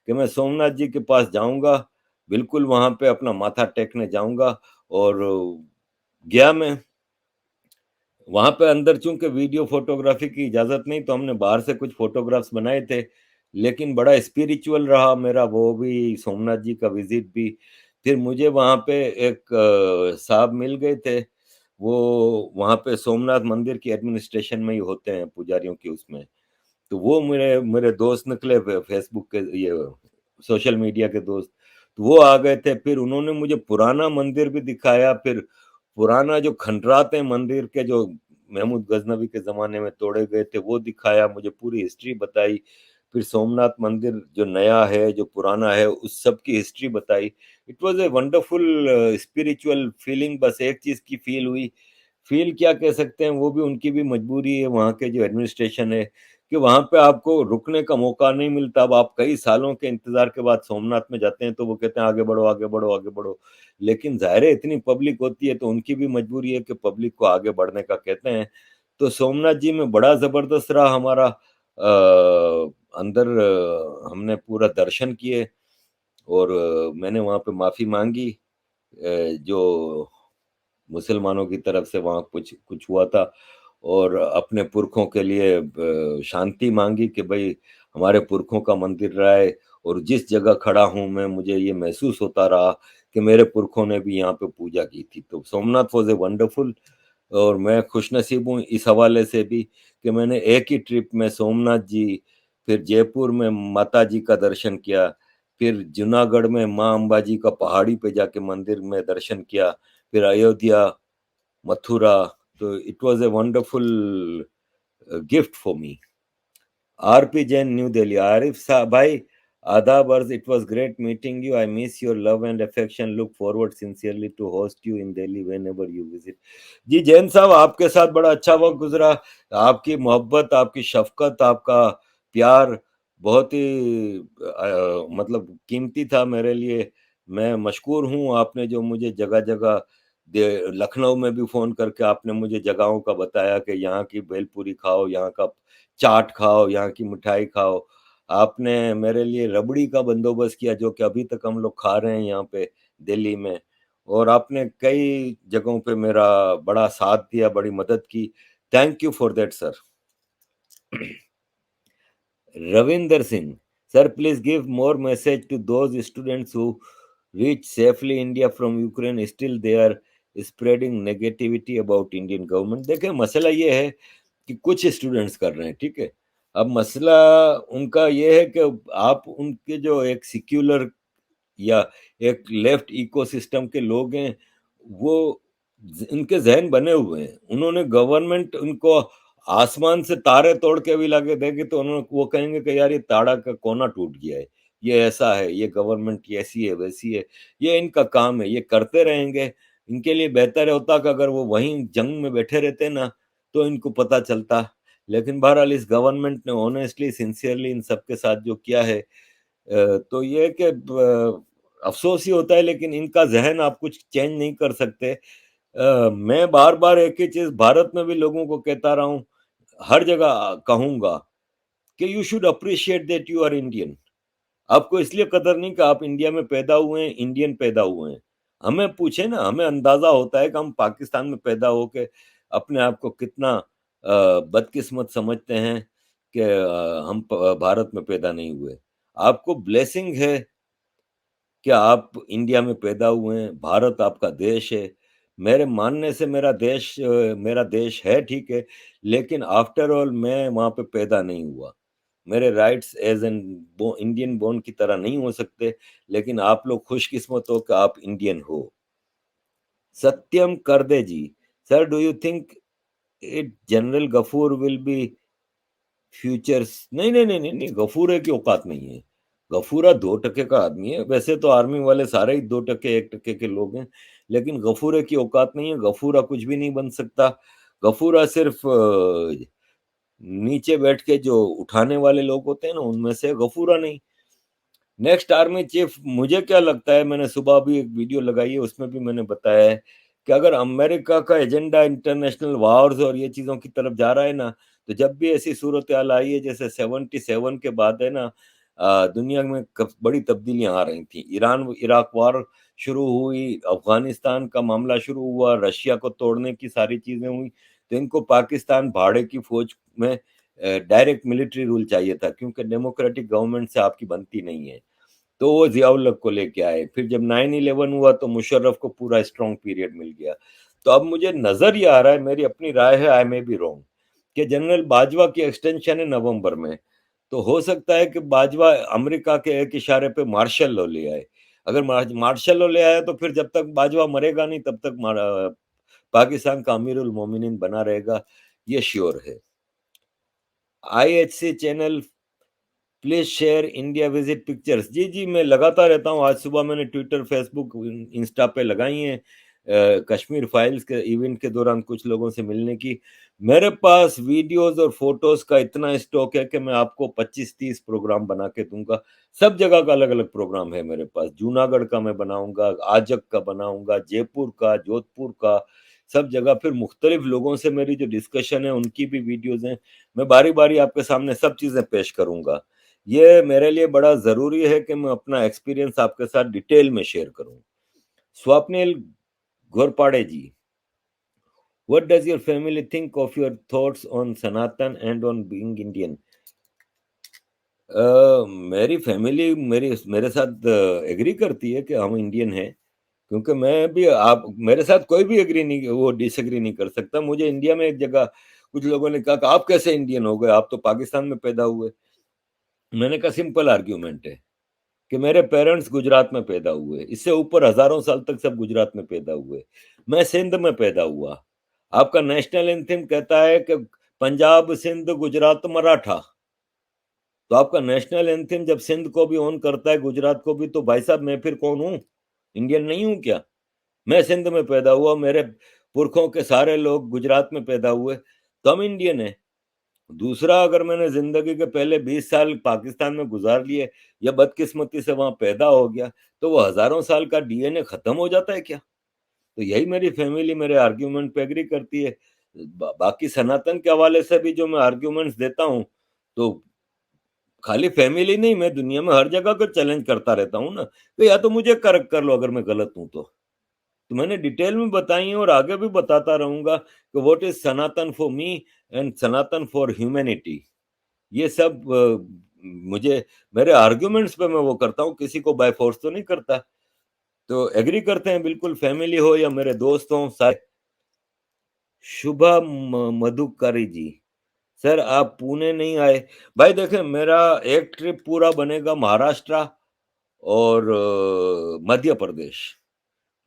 कि मैं सोमनाथ जी के पास जाऊँगा, बिल्कुल वहाँ पे अपना माथा टेकने जाऊँगा, और गया मैं। वहाँ पे अंदर चूँकि वीडियो फ़ोटोग्राफ़ी की इजाज़त नहीं, तो हमने बाहर से कुछ फ़ोटोग्राफ्स बनाए थे, लेकिन बड़ा स्पिरिचुअल रहा मेरा वो भी, सोमनाथ जी का विज़िट भी। फिर मुझे वहाँ पे एक साहब मिल गए थे, वो वहाँ पे सोमनाथ मंदिर की एडमिनिस्ट्रेशन में ही होते हैं, पुजारियों की उसमें। तो वो मेरे मेरे दोस्त निकले, फ़ेसबुक के ये सोशल मीडिया के दोस्त। तो वो आ गए थे, फिर उन्होंने मुझे पुराना मंदिर भी दिखाया, फिर पुराना जो खंडरात हैं मंदिर के, जो महमूद गज़नवी के ज़माने में तोड़े गए थे, वो दिखाया, मुझे पूरी हिस्ट्री बताई। फिर सोमनाथ मंदिर जो नया है, जो पुराना है, उस सब की हिस्ट्री बताई। It was a wonderful spiritual feeling. बस एक चीज़ की फ़ील हुई, फ़ील क्या कह सकते हैं, वो भी उनकी भी मजबूरी है, वहाँ के जो एडमिनिस्ट्रेशन है, कि वहाँ पे आपको रुकने का मौका नहीं मिलता। अब आप कई सालों के इंतज़ार के बाद सोमनाथ में जाते हैं, तो वो कहते हैं आगे बढ़ो, आगे बढ़ो, आगे बढ़ो। लेकिन ज़ाहिर है इतनी पब्लिक होती है, तो उनकी भी मजबूरी है कि पब्लिक को आगे बढ़ने का कहते हैं। तो सोमनाथ जी में बड़ा ज़बरदस्त रहा हमारा, अंदर हमने पूरा दर्शन किए, और मैंने वहाँ पे माफ़ी माँगी, जो मुसलमानों की तरफ से वहाँ कुछ कुछ हुआ था, और अपने पुरखों के लिए शांति माँगी कि भई हमारे पुरखों का मंदिर रहा है, और जिस जगह खड़ा हूँ मैं, मुझे ये महसूस होता रहा कि मेरे पुरखों ने भी यहाँ पे पूजा की थी। तो सोमनाथ वाज़ ए वंडरफुल, और मैं खुशनसीब हूँ इस हवाले से भी कि मैंने एक ही ट्रिप में सोमनाथ जी, फिर जयपुर में माता जी का दर्शन किया, फिर जूनागढ़ में माँ अम्बा जी का पहाड़ी पे जाके मंदिर में दर्शन किया, फिर अयोध्या, मथुरा, तो it was a wonderful gift for me. RP Jain, New Delhi. Arif साहब भाई, आदाब अर्ज, it was great meeting you, I miss your love and affection, look forward sincerely to host you in Delhi whenever you visit. जी जैन साहब, आपके साथ बड़ा अच्छा वक्त गुजरा। आपकी मोहब्बत, आपकी शफकत, आपका प्यार बहुत ही मतलब कीमती था मेरे लिए। मैं मशकूर हूँ, आपने जो मुझे जगह जगह लखनऊ में भी फोन करके आपने मुझे जगहों का बताया कि यहाँ की भेलपूरी खाओ, यहाँ का चाट खाओ, यहाँ की मिठाई खाओ। आपने मेरे लिए रबड़ी का बंदोबस्त किया जो कि अभी तक हम लोग खा रहे हैं यहाँ पे दिल्ली में। और आपने कई जगहों पे मेरा बड़ा साथ दिया, बड़ी मदद की। Thank you for that sir. Ravinder Singh, sir please give more message to those students who reach safely India from Ukraine, still they are spreading negativity about Indian government. देखें, मसला ये है कि कुछ स्टूडेंट्स कर रहे हैं, ठीक है। अब मसला उनका ये है कि आप उनके जो एक सिक्युलर या एक लेफ्ट इकोसिस्टम के लोग हैं, वो इनके जहन बने हुए हैं। उन्होंने गवर्नमेंट उनको आसमान से तारे तोड़ के भी लाके देंगे तो उन्होंने वो कहेंगे कि यार ये ताड़ा का कोना टूट गया है, ये ऐसा है, ये गवर्नमेंट ऐसी है वैसी है, ये इनका काम है, ये करते रहेंगे। इनके लिए बेहतर होता कि अगर वो वहीं जंग में बैठे रहते ना, तो इनको पता चलता। लेकिन बहरहाल इस गवर्नमेंट ने ऑनेस्टली सिंसियरली इन सबके साथ जो किया है, तो ये है कि अफसोस ही होता है, लेकिन इनका जहन आप कुछ चेंज नहीं कर सकते। मैं बार बार एक ही चीज भारत में भी लोगों को कहता रहा हूँ, हर जगह कहूंगा कि you should appreciate that you are Indian. आपको इसलिए कदर नहीं कि आप इंडिया में पैदा हुए हैं, इंडियन पैदा हुए हैं। हमें पूछे ना, हमें अंदाजा होता है कि हम पाकिस्तान में पैदा होके अपने आप को कितना बदकिस्मत समझते हैं कि हम भारत में पैदा नहीं हुए। आपको ब्लेसिंग है कि आप इंडिया में पैदा हुए हैं, भारत आपका देश है। मेरे मानने से मेरा देश है, ठीक है, लेकिन आफ्टर ऑल मैं वहाँ पे पैदा नहीं हुआ। मेरे rights as an Indian born की तरह नहीं हो सकते, लेकिन आप लोग खुशकिस्मत हो कि आप इंडियन हो। Satyam Karde ji, sir do you think it general Ghafoor will be futures? नहीं नहीं नहीं नहीं नहीं, गफूरे की औकात नहीं है। गफूरा 2% का आदमी है। वैसे तो आर्मी वाले सारे ही 2%, 1% के लोग हैं, लेकिन गफूरे की औकात नहीं है। गफूरा कुछ भी नहीं बन सकता। गफूरा सिर्फ नीचे बैठ के जो उठाने वाले लोग होते हैं ना, उनमें से गफूरा नहीं। नेक्स्ट आर्मी चीफ, मुझे क्या लगता है, मैंने सुबह भी एक वीडियो लगाई है, उसमें भी मैंने बताया है कि अगर अमेरिका का एजेंडा इंटरनेशनल वॉर्स और ये चीजों की तरफ जा रहा है ना, तो जब भी ऐसी सूरत हाल आई है जैसे 77 के बाद है ना, दुनिया में बड़ी तब्दीलियां आ रही थी। ईरान इराक वॉर शुरू हुई, अफगानिस्तान का मामला शुरू हुआ, रशिया को तोड़ने की सारी चीजें हुई, तो इनको पाकिस्तान भाड़े की फौज में डायरेक्ट मिलिट्री रूल चाहिए था, क्योंकि डेमोक्रेटिक गवर्नमेंट से आपकी बनती नहीं है। तो वो जियाउल हक को लेके आए। फिर जब 9/11 हुआ तो मुशर्रफ को पूरा स्ट्रॉन्ग पीरियड मिल गया। तो अब मुझे नजर ये आ रहा है, मेरी अपनी राय है, आई मे बी रॉन्ग, कि जनरल बाजवा की एक्सटेंशन है नवंबर में। तो हो सकता है कि बाजवा अमेरिका के एक इशारे पे मार्शल लॉ ले आए। अगर मार्शल लॉ ले आया तो फिर जब तक बाजवा मरेगा नहीं तब तक पाकिस्तान का अमीरुल मोमिनीन बना रहेगा, ये श्योर है। IHC channel, please share India visit pictures. जी जी, मैं लगाता रहता हूँ। आज सुबह मैंने ट्विटर, फेसबुक, इंस्टा पे लगाई हैं कश्मीर फाइल्स के इवेंट के दौरान कुछ लोगों से मिलने की। मेरे पास वीडियोस और फोटोज का इतना स्टॉक है कि मैं आपको 25-30 प्रोग्राम बना के दूंगा। सब जगह का अलग अलग प्रोग्राम है मेरे पास। जूनागढ़ का मैं बनाऊंगा, आजक का बनाऊंगा, जयपुर का, जोधपुर का, सब जगह। फिर मुख्तलिफ लोगों से मेरी जो डिस्कशन है उनकी भी वीडियोज हैं। मैं बारी बारी आपके सामने सब चीजें पेश करूंगा। ये मेरे लिए बड़ा जरूरी है कि मैं अपना एक्सपीरियंस आपके साथ डिटेल में शेयर करूं। Swapnil Ghorpade ji, what does your family think of your thoughts on Sanatan and on being Indian? मेरी फैमिली मेरे साथ एग्री करती है कि हम इंडियन हैं, क्योंकि मैं भी, आप मेरे साथ कोई भी एग्री नहीं, वो डिसएग्री नहीं कर सकता। मुझे इंडिया में एक जगह कुछ लोगों ने कहा कि आप कैसे इंडियन हो गए, आप तो पाकिस्तान में पैदा हुए। मैंने कहा सिंपल आर्ग्यूमेंट है कि मेरे पेरेंट्स गुजरात में पैदा हुए, इससे ऊपर हजारों साल तक सब गुजरात में पैदा हुए। मैं सिंध में पैदा हुआ, आपका नेशनल एंथम कहता है कि पंजाब, सिंध, गुजरात, मराठा। तो आपका नेशनल एंथम जब सिंध को भी ऑन करता है, गुजरात को भी, तो भाई साहब मैं फिर कौन हूँ? इंडियन नहीं हूँ क्या? मैं सिंध में पैदा हुआ, मेरे पुरखों के सारे लोग गुजरात में पैदा हुए, तो हम इंडियन है। दूसरा, अगर मैंने जिंदगी के पहले 20 साल पाकिस्तान में गुजार लिए या बदकिस्मती से वहां पैदा हो गया, तो वो हजारों साल का डीएनए खत्म हो जाता है क्या? तो यही मेरी फैमिली मेरे आर्ग्यूमेंट पे एग्री करती है। बाकी सनातन के हवाले से भी जो मैं आर्ग्यूमेंट्स देता हूँ, तो खाली फैमिली नहीं, मैं दुनिया में हर जगह को चैलेंज करता रहता हूँ ना, तो या तो मुझे करेक्ट कर लो अगर मैं गलत हूं तो मैंने डिटेल में बताई है और आगे भी बताता रहूंगा कि what is Sanatan for me and Sanatan for humanity. ये सब मुझे मेरे आर्ग्यूमेंट्स पे मैं वो करता हूँ, किसी को बाय फोर्स तो नहीं करता। तो एग्री करते हैं बिल्कुल, फैमिली हो या मेरे दोस्त हो सारे। शुभा मधुकारी जी, सर आप पुणे नहीं आए। भाई देखें, मेरा एक ट्रिप पूरा बनेगा महाराष्ट्र और मध्य प्रदेश।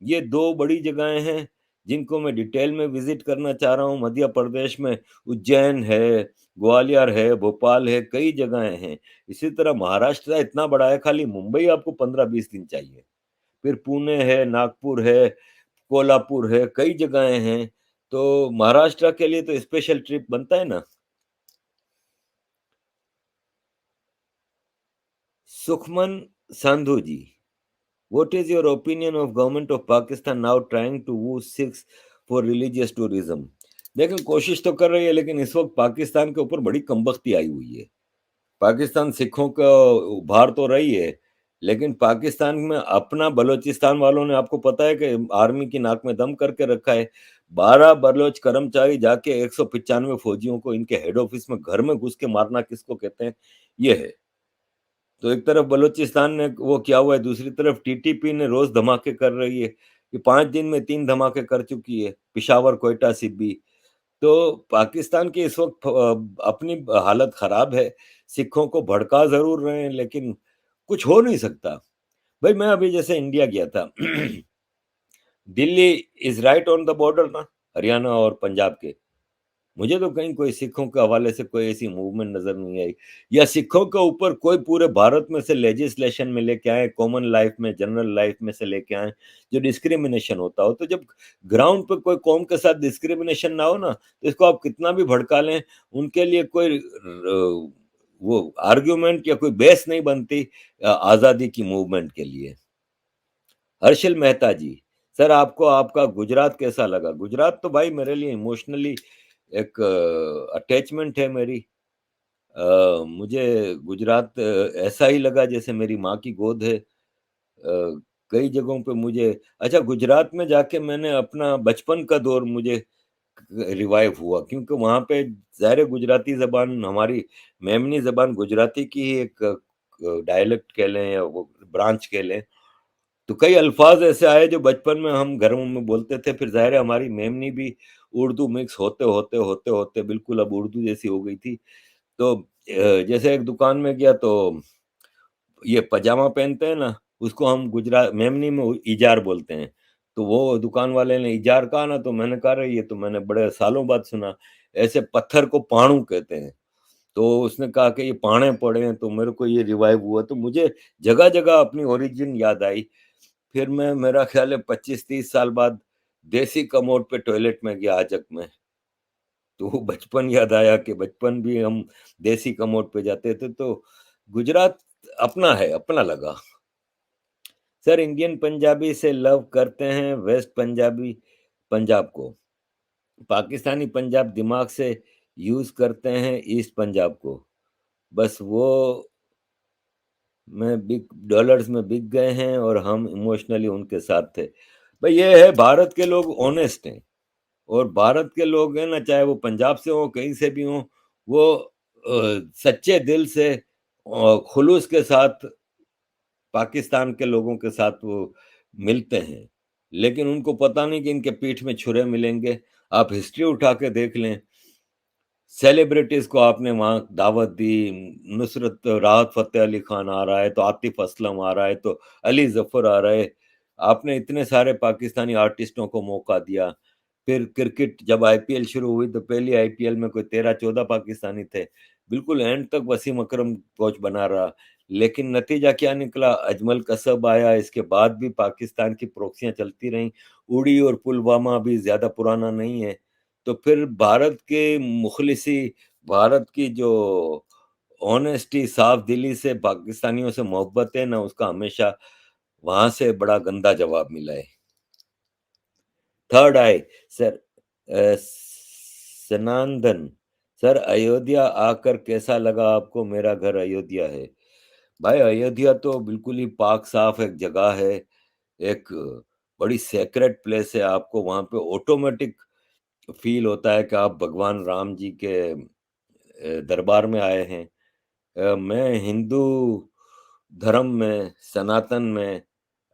ये दो बड़ी जगहें हैं जिनको मैं डिटेल में विजिट करना चाह रहा हूँ। मध्य प्रदेश में उज्जैन है, ग्वालियर है, भोपाल है, कई जगहें हैं। इसी तरह महाराष्ट्र इतना बड़ा है, खाली मुंबई आपको 15-20 दिन चाहिए। फिर पुणे है, नागपुर है, कोल्हापुर है, कई जगहें हैं। तो महाराष्ट्र के लिए तो स्पेशल ट्रिप बनता है ना। Sukhman Sandhu ji, what is your opinion of government of Pakistan now trying to woo Sikhs for religious tourism? देखिए, कोशिश तो कर रही है, लेकिन इस वक्त पाकिस्तान के ऊपर बड़ी कमबख्ती आई हुई है। पाकिस्तान सिखों का उभार तो रही है, लेकिन पाकिस्तान में अपना बलोचिस्तान वालों ने, आपको पता है कि आर्मी की नाक में दम करके रखा है। 12 बलोच कर्मचारी जाके 195 फौजियों को इनके हेड ऑफिस में घर में घुस के मारना किसको कहते हैं? ये है। तो एक तरफ बलूचिस्तान ने वो किया हुआ है, दूसरी तरफ टीटीपी ने रोज धमाके कर रही है कि 5 दिन में 3 धमाके कर चुकी है, पिशावर, कोयटा, सिब्बी। तो पाकिस्तान की इस वक्त अपनी हालत खराब है। सिखों को भड़का जरूर रहे हैं, लेकिन कुछ हो नहीं सकता। भाई मैं अभी जैसे इंडिया गया था Delhi is right on the border ना, हरियाणा और पंजाब के। मुझे तो कहीं कोई सिखों के हवाले से कोई ऐसी मूवमेंट नजर नहीं आई, या सिखों के ऊपर कोई पूरे भारत में से लेजिस्लेशन में लेके आए, कॉमन लाइफ में, जनरल लाइफ में से लेके आए जो डिस्क्रिमिनेशन होता हो। तो जब ग्राउंड पे कोई कौम के साथ डिस्क्रिमिनेशन ना हो ना, तो इसको आप कितना भी भड़का लें, उनके लिए कोई वो आर्ग्यूमेंट या कोई बेस नहीं बनती आजादी की मूवमेंट के लिए। हर्षिल मेहता जी, सर आपको आपका गुजरात कैसा लगा? गुजरात तो भाई मेरे लिए इमोशनली एक अटैचमेंट है मेरी। मुझे गुजरात ऐसा ही लगा जैसे मेरी माँ की गोद है। कई जगहों पे मुझे, अच्छा, गुजरात में जाके मैंने अपना बचपन का दौर मुझे रिवाइव हुआ, क्योंकि वहाँ पे ज़ाहिर गुजराती ज़बान, हमारी मेमनी ज़बान गुजराती की ही एक डायलेक्ट कह लें या वो ब्रांच कह लें। तो कई अल्फाज ऐसे आए जो बचपन में हम घरों में बोलते थे, फिर ज़ाहिर है हमारी मेमनी भी उर्दू मिक्स होते होते होते होते बिल्कुल अब उर्दू जैसी हो गई थी। तो जैसे एक दुकान में गया तो ये पजामा पहनते हैं ना, उसको हम गुजरात मेमनी में इजार बोलते हैं। तो वो दुकान वाले ने इजार कहा ना, तो मैंने कहा रही ये तो मैंने बड़े सालों बाद सुना। ऐसे पत्थर को पाणू कहते हैं। तो उसने कहा कि ये पाणे पड़े हैं, तो मेरे को ये रिवाइव हुआ, तो मुझे जगह जगह अपनी ओरिजिन याद आई। फिर मैं, मेरा ख्याल है 25-30 साल बाद देसी कमोड पे टॉयलेट में गया आजक में, तो वो बचपन याद आया कि बचपन भी हम देसी कमोड पे जाते थे। तो गुजरात अपना है, अपना लगा। सर इंडियन पंजाबी से लव करते हैं वेस्ट पंजाबी पंजाब को, पाकिस्तानी पंजाब दिमाग से यूज करते हैं ईस्ट पंजाब को। बस वो में बिग डॉलर्स में बिक गए हैं और हम इमोशनली उनके साथ थे। भाई ये है, भारत के लोग ऑनेस्ट हैं, और भारत के लोग हैं ना, चाहे वो पंजाब से हो, कहीं से भी हो, वो सच्चे दिल से खुलूस के साथ पाकिस्तान के लोगों के साथ वो मिलते हैं। लेकिन उनको पता नहीं कि इनके पीठ में छुरे मिलेंगे। आप हिस्ट्री उठा के देख लें, सेलिब्रिटीज को आपने वहां दावत दी, नुसरत, राहत फतेह अली खान आ रहा है, तो आतिफ असलम आ रहा है, तो अली जफर आ रहा है। आपने इतने सारे पाकिस्तानी आर्टिस्टों को मौका दिया, फिर क्रिकेट जब आईपीएल शुरू हुई तो पहली आईपीएल में कोई 13-14 पाकिस्तानी थे। बिल्कुल एंड तक वसीम अकरम कोच बना रहा। लेकिन नतीजा क्या निकला? अजमल कसब आया, इसके बाद भी पाकिस्तान की प्रॉक्सियाँ चलती रहीं। उड़ी और पुलवामा अभी ज़्यादा पुराना नहीं है। तो फिर भारत के मुखलिसी, भारत की जो ऑनेस्टी, साफ दिली से पाकिस्तानियों से मोहब्बत है ना, उसका हमेशा वहाँ से बड़ा गंदा जवाब मिला है। थर्ड आई सर, सनातन सर, अयोध्या आकर कैसा लगा आपको? मेरा घर अयोध्या है। भाई अयोध्या तो बिल्कुल ही पाक साफ एक जगह है, एक बड़ी सेक्रेट प्लेस है। आपको वहां पे ऑटोमेटिक फील होता है कि आप भगवान राम जी के दरबार में आए हैं। मैं हिंदू धर्म में, सनातन में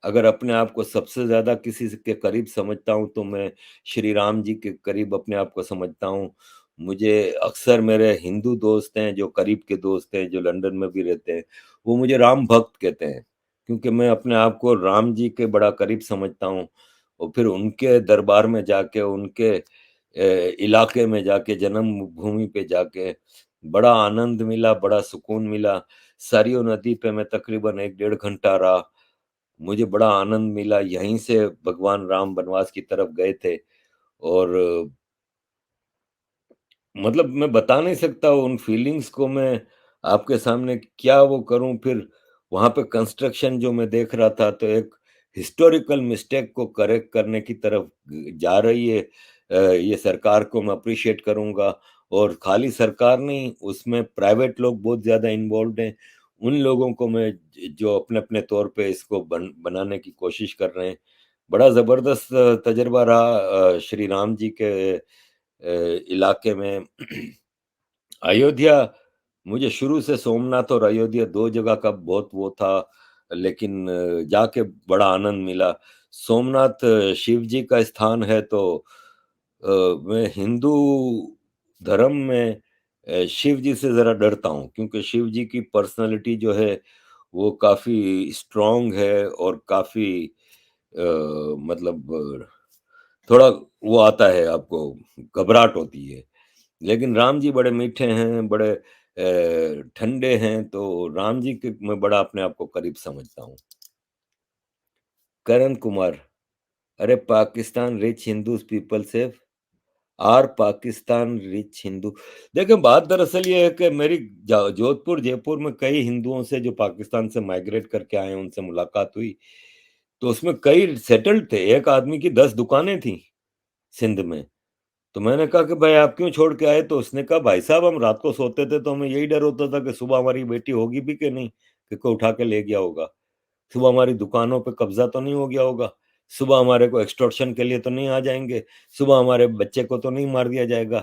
अगर अपने आप को सबसे ज़्यादा किसी के करीब समझता हूँ, तो मैं श्री राम जी के करीब अपने आप को समझता हूँ। मुझे अक्सर मेरे हिंदू दोस्त हैं, जो करीब के दोस्त हैं, जो लंदन में भी रहते हैं, वो मुझे राम भक्त कहते हैं, क्योंकि मैं अपने आप को राम जी के बड़ा करीब समझता हूँ। और फिर उनके दरबार में जाके, उनके इलाके में जाके, जन्मभूमि पे जाके बड़ा आनंद मिला, बड़ा सुकून मिला। सरयू नदी पे मैं तकरीबन 1 डेढ़ घंटा रहा। मुझे बड़ा आनंद मिला। यहीं से भगवान राम वनवास की तरफ गए थे। और मतलब मैं बता नहीं सकता उन फीलिंग्स को मैं आपके सामने क्या वो करूं। फिर वहां पे कंस्ट्रक्शन जो मैं देख रहा था, तो एक हिस्टोरिकल मिस्टेक को करेक्ट करने की तरफ जा रही है। ये सरकार को मैं अप्रिशिएट करूंगा। और खाली सरकार नहीं, उसमें प्राइवेट लोग बहुत ज्यादा इन्वॉल्व हैं। उन लोगों को मैं जो अपने अपने तौर पे इसको बनाने की कोशिश कर रहे हैं। बड़ा जबरदस्त तजुर्बा रहा श्री राम जी के इलाके में। अयोध्या, मुझे शुरू से सोमनाथ और अयोध्या 2 जगह का बहुत वो था, लेकिन जाके बड़ा आनंद मिला। सोमनाथ शिव जी का स्थान है, तो मैं हिंदू धर्म में शिव जी से ज़रा डरता हूँ, क्योंकि शिव जी की पर्सनैलिटी जो है, वो काफ़ी स्ट्रॉन्ग है और काफ़ी मतलब थोड़ा वो आता है, आपको घबराहट होती है। लेकिन राम जी बड़े मीठे हैं, बड़े ठंडे हैं, तो राम जी के मैं बड़ा अपने आप को करीब समझता हूँ। करण कुमार, अरे पाकिस्तान रिच हिंदूज़ पीपल से आर पाकिस्तान रिच हिंदू। देखिए बात दरअसल ये है कि मेरी जोधपुर, जयपुर में कई हिंदुओं से जो पाकिस्तान से माइग्रेट करके आए हैं, उनसे मुलाकात हुई। तो उसमें कई सेटल्ड थे। एक आदमी की 10 दुकानें थी सिंध में। तो मैंने कहा कि भाई आप क्यों छोड़ के आए? तो उसने कहा भाई साहब हम रात को सोते थे तो हमें यही डर होता था कि सुबह हमारी बेटी होगी भी कि नहीं, कि कोई उठा के ले गया होगा। सुबह हमारी दुकानों पे कब्जा तो नहीं हो गया होगा। सुबह हमारे को एक्सटॉर्शन के लिए तो नहीं आ जाएंगे। सुबह हमारे बच्चे को तो नहीं मार दिया जाएगा।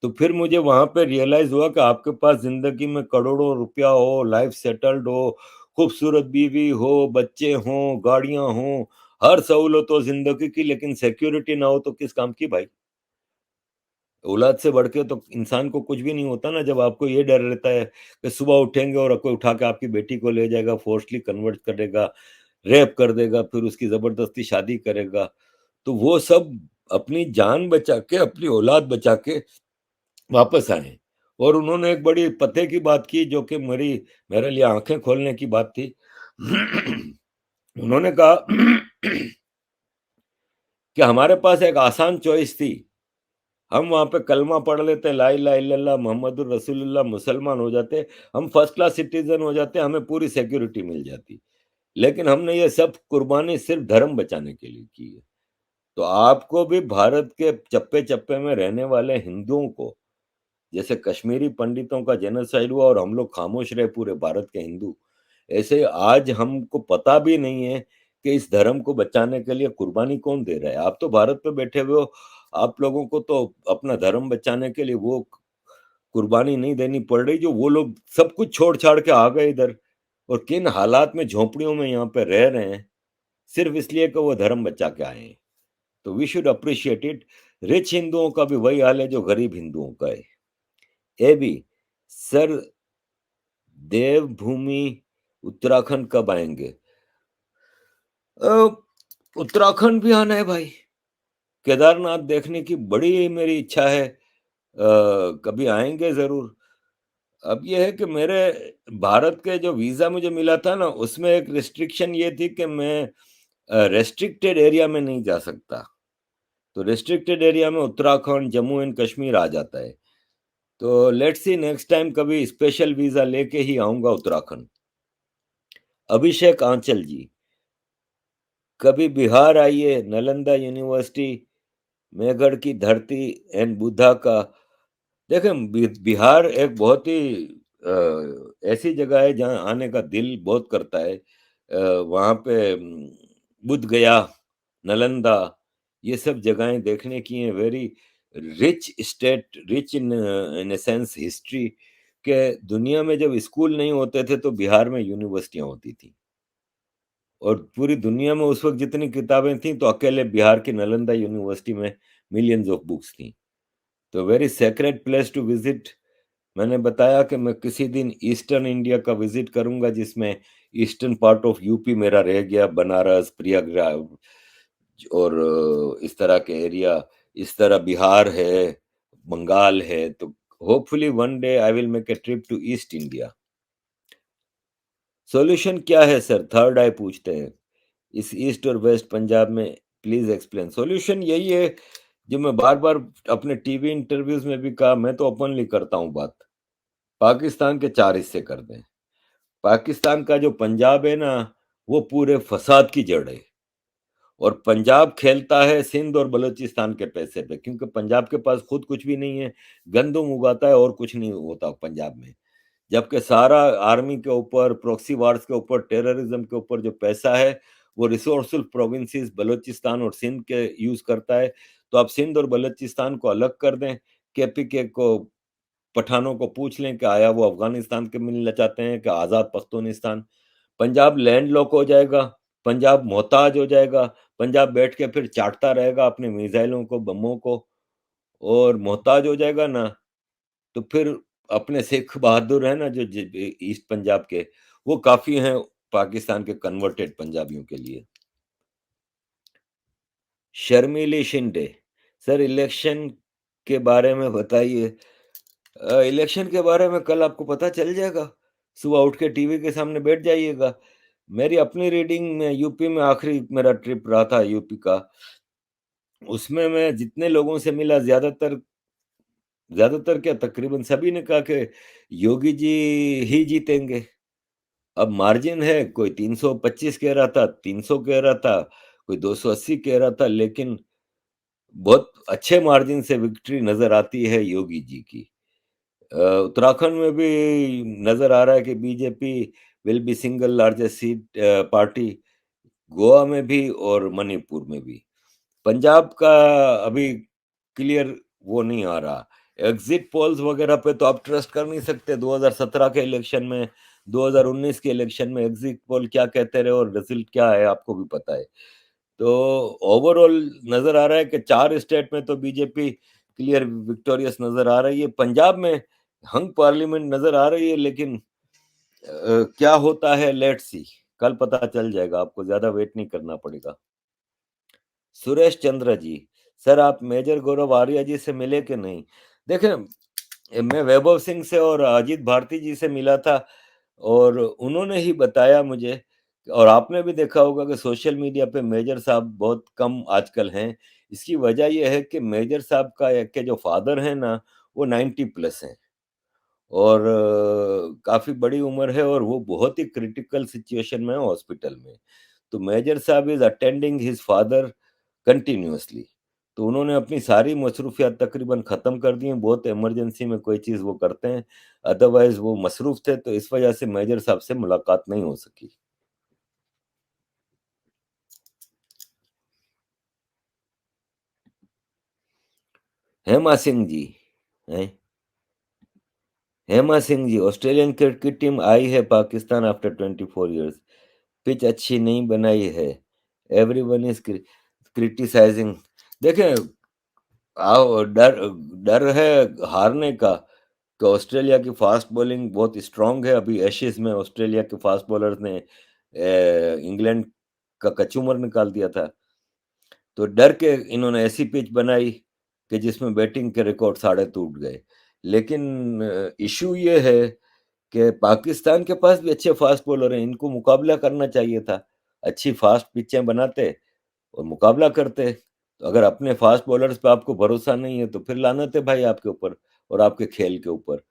तो फिर मुझे वहां पे रियलाइज हुआ कि आपके पास जिंदगी में करोड़ों रुपया हो, लाइफ सेटल्ड हो, खूबसूरत बीवी हो, बच्चे हों, गाड़ियां हों, हर सहूलत हो जिंदगी की, लेकिन सिक्योरिटी ना हो तो किस काम की भाई? औलाद से बढ़ के तो इंसान को कुछ भी नहीं होता ना, जब आपको ये डर रहता है कि सुबह उठेंगे और कोई उठा के आपकी बेटी को ले जाएगा, फोर्सली कन्वर्ट करेगा, रेप कर देगा, फिर उसकी जबरदस्ती शादी करेगा। तो वो सब अपनी जान बचा के, अपनी औलाद बचा के वापस आए। और उन्होंने एक बड़ी पते की बात की, जो कि मेरे लिए आंखें खोलने की बात थी। उन्होंने कहा कि हमारे पास एक आसान चॉइस थी। हम वहाँ पे कलमा पढ़ लेते, ला इलाहा इल्लल्लाह मुहम्मदुर रसूलुल्लाह, मुसलमान हो जाते, हम फर्स्ट क्लास सिटीज़न हो जाते, हमें पूरी सिक्योरिटी मिल जाती। लेकिन हमने ये सब कुर्बानी सिर्फ़ धर्म बचाने के लिए की है। तो आपको भी भारत के चप्पे-चप्पे में रहने वाले हिंदुओं को, जैसे कश्मीरी पंडितों का जेनोसाइड हुआ और हम लोग खामोश रहे पूरे भारत के हिंदू, ऐसे आज हमको पता भी नहीं है कि इस धर्म को बचाने के लिए कुर्बानी कौन दे रहा है। आप तो भारत पे बैठे हुए हो, आप लोगों को तो अपना धर्म बचाने के लिए वो कुर्बानी नहीं देनी पड़ रही, जो वो लोग सब कुछ छोड़-छाड़ के आ गए इधर, और किन हालात में झोंपड़ियों में यहाँ पे रह रहे हैं, सिर्फ़ इसलिए कि वो धर्म बचा के आए हैं। तो we should appreciate it. Rich हिंदुओं का भी वही हाल है जो गरीब हिंदुओं का है। ये भी सर, देवभूमि उत्तराखंड कब आएँगे? अ, उत्तराखंड भी आना है भाई। केदारनाथ देखने की बड़ी मेरी इच्छा है। कभी आएँगे ज़रूर। अब ये है कि मेरे भारत के जो वीज़ा मुझे मिला था ना, उसमें एक रिस्ट्रिक्शन ये थी कि मैं रेस्ट्रिक्टेड एरिया में नहीं जा सकता। तो रिस्ट्रिक्टेड एरिया में उत्तराखंड, जम्मू एंड कश्मीर आ जाता है। तो लेट्स सी नेक्स्ट टाइम कभी स्पेशल वीज़ा लेके ही आऊँगा उत्तराखंड। अभिषेक आंचल जी, कभी बिहार आइए, नालंदा यूनिवर्सिटी, मेघड़ की धरती एंड बुद्धा का। देखें, बिहार एक बहुत ही ऐसी जगह है जहाँ आने का दिल बहुत करता है। वहाँ पे बुद्ध गया, नालंदा, ये सब जगहें देखने की हैं। Very rich state, rich in a sense history, के दुनिया में जब स्कूल नहीं होते थे तो बिहार में यूनिवर्सिटियाँ होती थी। और पूरी दुनिया में उस वक़्त जितनी किताबें थी तो अकेले बिहार की नालंदा यूनिवर्सिटी में मिलियंस ऑफ बुक्स थी। तो very sacred place to visit. मैंने बताया कि मैं किसी दिन ईस्टर्न इंडिया का विज़िट करूँगा, जिसमें ईस्टर्न पार्ट ऑफ यूपी मेरा रह गया, बनारस, प्रयागराज और इस तरह के एरिया, इस तरह बिहार है, बंगाल है, तो hopefully one day I will make a trip to east India. Solution क्या है सर? थर्ड आई पूछते हैं। इस ईस्ट और वेस्ट पंजाब में प्लीज़ एक्सप्लेन। सॉल्यूशन यही है, जो मैं बार-बार अपने टीवी इंटरव्यूज़ में भी कहा, मैं तो ओपनली करता हूँ बात। पाकिस्तान के 4 हिस्से कर दें। पाकिस्तान का जो पंजाब है ना, वो पूरे फसाद की जड़ है। और पंजाब खेलता है सिंध और बलूचिस्तान के पैसे पे, क्योंकि पंजाब के पास खुद कुछ भी नहीं है, गंदुम उगाता है और कुछ नहीं होता पंजाब में। जबकि सारा आर्मी के ऊपर, प्रॉक्सी वार्स के ऊपर, टेररिज्म के ऊपर जो पैसा है, वो रिसोर्सफुल प्रोविंसेस बलूचिस्तान और सिंध के यूज़ करता है। तो आप सिंध और बलूचिस्तान को अलग कर दें, केपीके को, पठानों को पूछ लें कि आया वो अफ़गानिस्तान के मिलना चाहते हैं कि आज़ाद पख्तूनिस्तान। पंजाब लैंडलॉक हो जाएगा, पंजाब मोहताज हो जाएगा, पंजाब बैठ के फिर चाटता रहेगा अपने मिसाइलों को, बमों को, और मोहताज हो जाएगा ना, तो फिर अपने शेख बहादुर हैं ना जो ईस्ट पंजाब के, वो काफ़ी हैं पाकिस्तान के कन्वर्टेड पंजाबियों के लिए। शर्मिली शिंदे, सर इलेक्शन के बारे में बताइए। इलेक्शन के बारे में कल आपको पता चल जाएगा। सुबह उठ के टीवी के सामने बैठ जाइएगा। मेरी अपनी रीडिंग में यूपी में आखिरी मेरा ट्रिप रहा था यूपी का, उसमें मैं जितने लोगों से मिला, ज़्यादातर क्या, तकरीबन सभी ने कहा कि योगी जी ही जीतेंगे। अब मार्जिन है, कोई 325 कह रहा था, 300 कह रहा था, कोई 280 कह रहा था, लेकिन बहुत अच्छे मार्जिन से विक्ट्री नज़र आती है योगी जी की। उत्तराखंड में भी नज़र आ रहा है कि BJP will be single largest seat party, Goa में भी और मणिपुर में भी। पंजाब का अभी क्लियर वो नहीं आ रहा। एग्जिट पोल्स वगैरह पे तो आप ट्रस्ट कर नहीं सकते। 2017 के इलेक्शन में, 2019 के इलेक्शन में एग्जिट पोल क्या कहते रहे और रिजल्ट क्या है आपको भी पता है। तो ओवरऑल नज़र आ रहा है कि 4 स्टेट में तो बीजेपी क्लियर विक्टोरियस नज़र आ रही है। पंजाब में हंग पार्लियामेंट नज़र आ रही है, लेकिन क्या होता है लेट्स सी। कल पता चल जाएगा, आपको ज़्यादा वेट नहीं करना पड़ेगा। सुरेश चंद्र जी, सर आप मेजर गौरव आर्या जी से मिले कि नहीं? देखें, मैं वैभव सिंह से और अजीत भारती जी से मिला था, और उन्होंने ही बताया मुझे, और आपने भी देखा होगा कि सोशल मीडिया पे मेजर साहब बहुत कम आजकल हैं। इसकी वजह ये है कि मेजर साहब का के जो फादर हैं ना, वो 90 प्लस हैं, और काफ़ी बड़ी उम्र है, और वो बहुत ही क्रिटिकल सिचुएशन में है हॉस्पिटल में। तो मेजर साहब is attending his father continuously. तो उन्होंने अपनी सारी मसरूफियत तकरीबन ख़त्म कर दी हैं, बहुत इमरजेंसी में कोई चीज़ वो करते हैं, अदरवाइज़ वो मसरूफ़ थे, तो इस वजह से मेजर साहब से मुलाकात नहीं हो सकी। हेमा सिंह जी, हैं? Hema Singh ji, Australian cricket team आई है पाकिस्तान आफ्टर 24 इयर्स। पिच अच्छी नहीं बनाई है। Everyone is criticising. देखें, डर डर है हारने का, कि ऑस्ट्रेलिया की फास्ट बॉलिंग बहुत स्ट्रांग है। अभी एशेज़ में ऑस्ट्रेलिया के फास्ट बॉलर्स ने इंग्लैंड का कचूमर निकाल दिया था। तो डर के इन्होंने ऐसी पिच बनाई कि जिसमें बैटिंग के रिकॉर्ड सारे टूट गए। लेकिन इश्यू ये है कि पाकिस्तान के पास भी अच्छे फास्ट बॉलर हैं, इनको मुकाबला करना चाहिए था। अच्छी फास्ट पिचें बनाते और मुकाबला करते। तो अगर अपने फास्ट बॉलर्स पे आपको भरोसा नहीं है, तो फिर लानत है भाई आपके ऊपर और आपके खेल के ऊपर।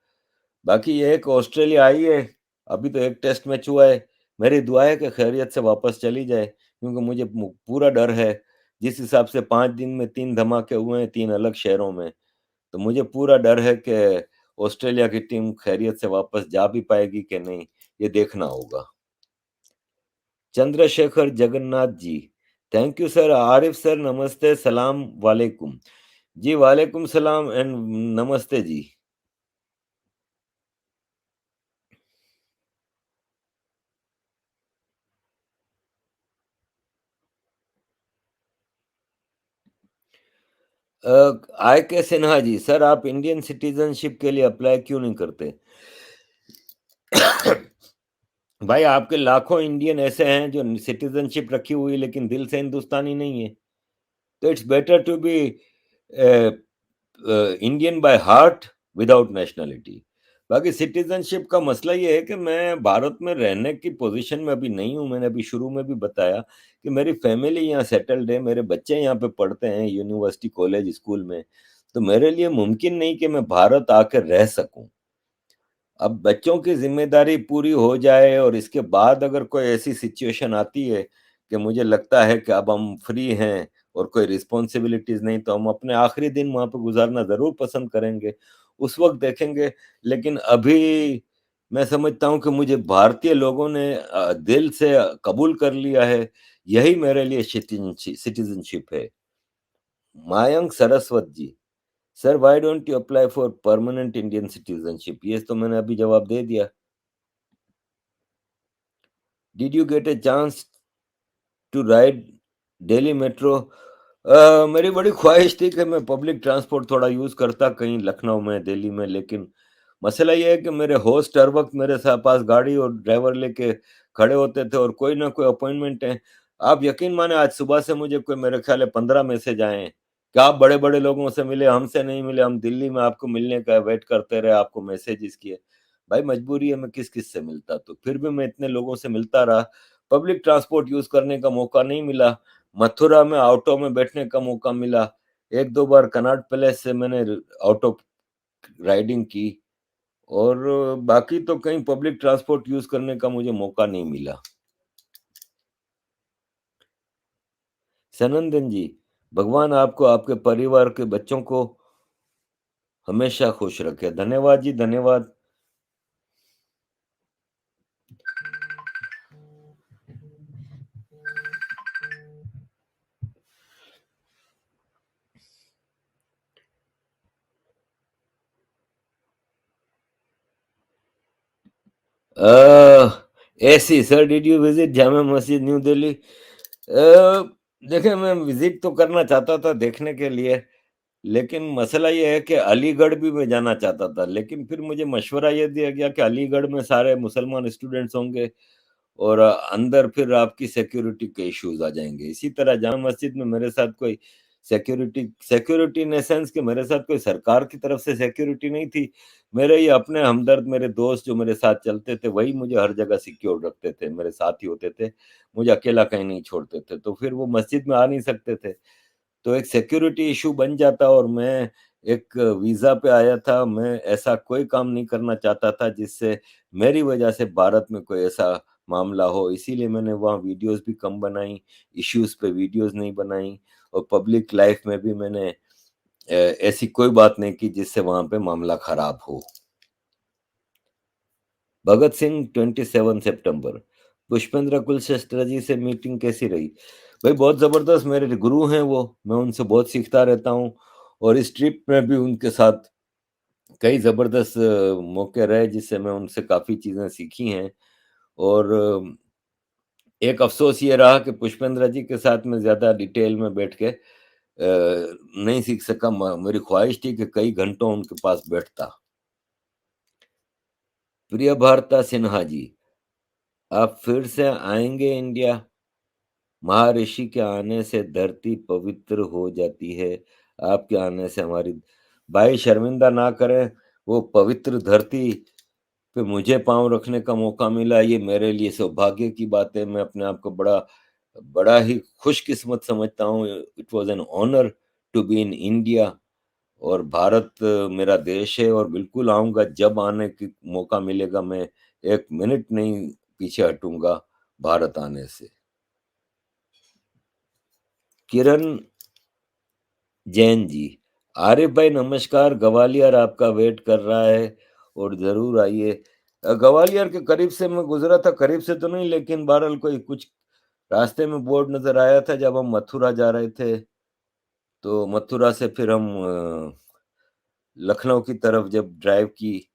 बाकी ये है कि ऑस्ट्रेलिया आई है, अभी तो एक टेस्ट मैच हुआ है। मेरी दुआ है कि खैरियत से वापस चली जाए, क्योंकि मुझे पूरा डर है। जिस हिसाब से 5 दिन में 3 धमाके हुए हैं 3 अलग शहरों में, तो मुझे पूरा डर है कि ऑस्ट्रेलिया की टीम खैरियत से वापस जा भी पाएगी कि नहीं, ये देखना होगा। Chandrashekhar Jagannath ji, thank you sir. Arif sir नमस्ते, सलाम वालेकुम। जी वालेकुम सलाम एंड नमस्ते जी। आय के सिन्हा जी, सर आप इंडियन सिटीजनशिप के लिए अप्लाई क्यों नहीं करते? भाई आपके लाखों इंडियन ऐसे हैं जो सिटीजनशिप रखी हुई है लेकिन दिल से हिंदुस्तानी नहीं है। तो it's better to be Indian by heart without nationality. बाकी सिटीजनशिप का मसला ये है कि मैं भारत में रहने की पोजीशन में अभी नहीं हूँ। मैंने अभी शुरू में भी बताया कि मेरी फैमिली यहाँ सेटल्ड है, मेरे बच्चे यहाँ पे पढ़ते हैं यूनिवर्सिटी, कॉलेज, स्कूल में। तो मेरे लिए मुमकिन नहीं कि मैं भारत आकर रह सकूँ। अब बच्चों की ज़िम्मेदारी पूरी हो जाए और इसके बाद अगर कोई ऐसी सिचुएशन आती है कि मुझे लगता है कि अब हम फ्री हैं और कोई रिस्पॉन्सिबिलिटीज़ नहीं, तो हम अपने आखिरी दिन वहाँ पे गुज़ारना ज़रूर पसंद करेंगे। उस वक़्त देखेंगे। लेकिन अभी मैं समझता हूँ कि मुझे भारतीय लोगों ने दिल से कबूल कर लिया है। यही मेरे लिए सिटीज़नशिप है। Mayank Saraswat ji, sir why don't you apply for permanent Indian citizenship? ये तो मैंने अभी जवाब दे दिया। Did you get a chance to ride Delhi metro? मेरी बड़ी ख्वाहिश थी कि मैं पब्लिक ट्रांसपोर्ट थोड़ा यूज़ करता कहीं लखनऊ में, दिल्ली में, लेकिन मसला ये है कि मेरे होस्ट हर वक़्त मेरे पास गाड़ी और ड्राइवर लेके खड़े होते थे और कोई ना कोई अपॉइंटमेंट है। आप यकीन माने आज सुबह से मुझे कोई मेरे ख़्याल है 15 मैसेज आए हैं कि आप बड़े-बड़े लोगों से मिले, हमसे नहीं मिले, हम दिल्ली में आपको मिलने का वेट करते रहे, आपको मैसेजेस किए। भाई मजबूरी है, मैं किस-किस से मिलता? तो फिर भी मैं इतने लोगों से मिलता रहा। पब्लिक ट्रांसपोर्ट यूज़ करने का मौका नहीं मिला। मथुरा में ऑटो में बैठने का मौका मिला। 1-2 बार कनॉट पैलेस से मैंने ऑटो राइडिंग की और बाकी तो कहीं पब्लिक ट्रांसपोर्ट यूज़ करने का मुझे मौका नहीं मिला। सनंदन जी, भगवान आपको, आपके परिवार के बच्चों को हमेशा खुश रखे। धन्यवाद जी, धन्यवाद। ऐसी sir, did you visit Jama Masjid new Delhi? देखिए मैं विजिट तो करना चाहता था देखने के लिए, लेकिन मसला ये है कि अलीगढ़ भी मैं जाना चाहता था, लेकिन फिर मुझे मशवरा ये दिया गया कि अलीगढ़ में सारे मुसलमान स्टूडेंट्स होंगे और अंदर फिर आपकी सिक्योरिटी के इश्यूज आ जाएंगे। इसी तरह जामा मस्जिद में मेरे साथ कोई सिक्योरिटी सिक्योरिटी इन सेंस कि मेरे साथ कोई सरकार की तरफ से सिक्योरिटी नहीं थी। मेरे ही अपने हमदर्द, मेरे दोस्त जो मेरे साथ चलते थे, वही मुझे हर जगह सिक्योर रखते थे, मेरे साथ ही होते थे। मुझे अकेला कहीं नहीं छोड़ते थे, तो फिर वो मस्जिद में आ नहीं सकते थे। तो एक सिक्योरिटी इशू बन जाता और मैं एक वीज़ा पे आया था। मैं ऐसा कोई काम नहीं करना चाहता था जिससे मेरी वजह से भारत में कोई ऐसा मामला हो। इसीलिए मैंने वहाँ वीडियोज़ भी कम बनाई, इश्यूज़ पे वीडियोज़ नहीं बनाई और पब्लिक लाइफ़ में भी मैंने ऐसी कोई बात नहीं की जिससे वहाँ पे मामला खराब हो। भगत सिंह 27 सितंबर, पुष्पेंद्र कुलशेखर जी से मीटिंग कैसी रही? भाई बहुत ज़बरदस्त, मेरे गुरु हैं वो, मैं उनसे बहुत सीखता रहता हूँ और इस ट्रिप में भी उनके साथ कई ज़बरदस्त मौके रहे जिससे मैं उनसे काफ़ी चीज़ें सीखी हैं। और एक अफ़सोस ये रहा कि पुष्पेंद्र जी के साथ मैं ज़्यादा डिटेल में बैठ के नहीं सीख सका। मेरी ख्वाहिश थी कि कई घंटों उनके पास बैठता। प्रिय भारता सिन्हा जी, आप फिर से आएंगे इंडिया? महर्षि के आने से धरती पवित्र हो जाती है, आपके आने से हमारी। भाई शर्मिंदा ना करें, वो पवित्र धरती पे मुझे पाँव रखने का मौका मिला, ये मेरे लिए सौभाग्य की बात है। मैं अपने आप को बड़ा बड़ा ही खुशकिस्मत समझता हूँ। It was an honour to be in India. और भारत मेरा देश है और बिल्कुल आऊँगा, जब आने की मौका मिलेगा मैं 1 मिनट नहीं पीछे हटूँगा भारत आने से। किरण जैन जी, आरिफ भाई नमस्कार, ग्वालियर आपका वेट कर रहा है और ज़रूर आइए। ग्वालियर के करीब से मैं गुज़रा था, करीब से तो नहीं लेकिन बहरहाल कोई कुछ रास्ते में बोर्ड नज़र आया था जब हम मथुरा जा रहे थे, तो मथुरा से फिर हम लखनऊ की तरफ जब ड्राइव की,